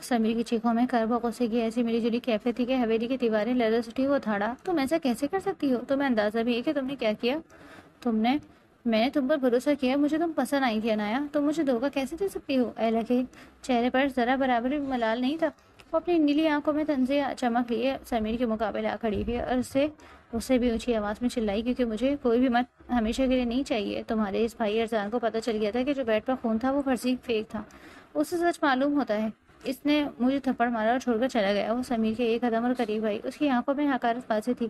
سمیر کی چیخوں میں کرب و غصے کی ایسی ملی جلی کیفیت تھی کہ حویلی کی دیواریں لرز اٹھی۔ وہ دھاڑا، تم ایسا کیسے کر سکتی ہو؟ تمہیں اندازہ بھی ہے کہ تم نے کیا کیا؟ میں نے تم پر بھروسہ کیا، مجھے تم پسند آئی تھی انایا، تم مجھے دھوکہ کیسے دے سکتی ہو؟ ایلا کے چہرے پر ذرا برابر بھی ملال نہیں تھا۔ وہ اپنی نیلی آنکھوں میں طنزیہ چمک لیے سمیر کے مقابلے آ کھڑی ہوئی اور اسے بھی اونچی آواز میں چلائی، کیونکہ مجھے کوئی بھی مت ہمیشہ کے لیے نہیں چاہیے۔ تمہارے اس بھائی ارسلان کو پتہ چل گیا تھا کہ جو بیڈ پر خون تھا وہ فرضی فیک تھا، اسے سچ معلوم ہوتا ہے۔ اس نے مجھے تھپڑ مارا اور چھوڑ کر چلا گیا۔ وہ سمیر کے ایک قدم اور قریب آئی، اس کی آنکھوں میں حقارت بازی تھی۔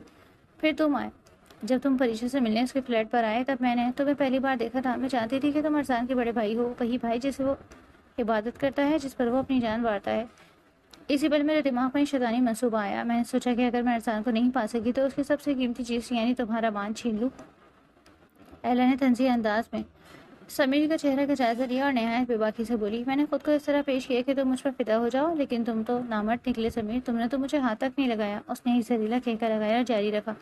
پھر تم آئے، جب تم پریشا سے ملنے اس کے فلیٹ پر آئے، تب میں نے تمہیں پہلی بار دیکھا تھا۔ میں جانتی تھی کہ تم ارسلان کے بڑے بھائی ہو، وہی بھائی جسے وہ عبادت کرتا ہے، جس پر وہ اپنی جان وارتا ہے۔ اسی پل میرے دماغ میں شیطانی منصوبہ آیا۔ میں نے سوچا کہ اگر میں ارسلان کو نہیں پا سکی تو اس کی سب سے قیمتی چیز یعنی تمہارا بان چھین لوں۔ ایلا نے طنزیہ انداز میں سمیر کا چہرہ کا جائزہ لیا اور نہایت بے باکی سے بولی، میں نے خود کو اس طرح پیش کیا کہ تم مجھ پر فدا ہو جاؤ، لیکن تم تو نامرد نکلے سمیر، تم نے تو مجھے ہاتھ تک نہیں لگایا۔ اس نے ہی زہریلا کہکا لگایا اور جاری رکھا،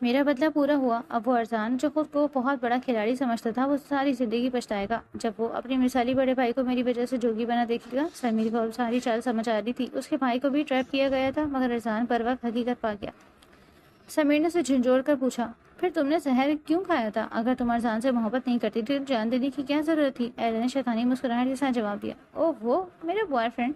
میرا بدلہ پورا ہوا۔ اب وہ ارسلان جو خود کو بہت بڑا کھلاڑی سمجھتا تھا، وہ ساری زندگی پچھتائے گا جب وہ اپنے مثالی بڑے بھائی کو میری وجہ سے جوگی بنا دیکھے گا۔ سمیر کو ساری چال سمجھ آ رہی تھی، اس کے بھائی کو بھی ٹریپ کیا گیا تھا، مگر ارسلان پر وقت حقیقت پا گیا۔ سمیر نے اسے جھنجھوڑ کر پوچھا، پھر تم نے زہر کیوں کھایا تھا؟ اگر تم ارسلان سے محبت نہیں کرتی تو جان دینے کی کیا ضرورت تھی؟ ایلا نے شیطانی مسکراہٹ کے ساتھ جواب دیا، اوہ وہ میرا بوائے فرینڈ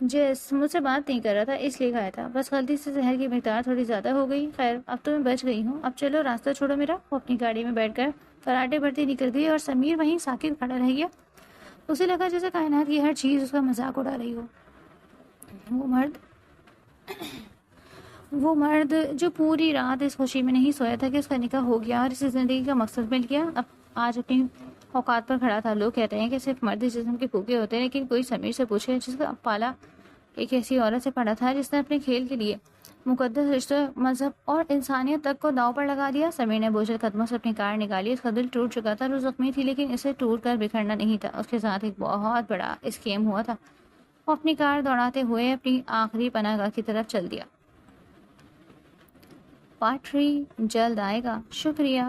جس مجھ سے بات نہیں کر رہا تھا اس لیے کھایا تھا، بس غلطی سے زہر کی مقدار تھوڑی زیادہ ہو گئی۔ خیر اب تو میں بچ گئی ہوں، اب چلو راستہ چھوڑو میرا۔ وہ اپنی گاڑی میں بیٹھ کر فراٹے بھرتی نکل گئی اور سمیر وہیں ساکت کھڑا رہ گیا۔ اسے لگا جیسے کائنات کی ہر چیز اس کا مذاق اڑا رہی ہو۔ وہ مرد جو پوری رات اس خوشی میں نہیں سویا تھا کہ اس کا نکاح ہو گیا اور اسے زندگی کا مقصد مل گیا، اب آج اپنی اوقات پر کھڑا تھا۔ لوگ کہتے ہیں کہ صرف مرد جسم کے پھوکے ہوتے ہیں، لیکن کوئی سمیر سے پوچھے جس کا پالا ایک ایسی عورت سے پڑا تھا جس نے اپنے کھیل کے لیے مقدس رشتوں، مذہب اور انسانیت تک کو داؤ پر لگا دیا۔ سمیر نے بوجھل قدموں سے اپنی کار نکالی، اس کا دل ٹوٹ چکا تھا، وہ زخمی تھی لیکن اسے ٹوٹ کر بکھرنا نہیں تھا، اس کے ساتھ ایک بہت بڑا اسکیم ہوا تھا۔ وہ اپنی کار دوڑاتے ہوئے اپنی آخری پناہ گاہ کی طرف چل دیا۔ پارٹ 3 جلد آئے گا۔ شکریہ۔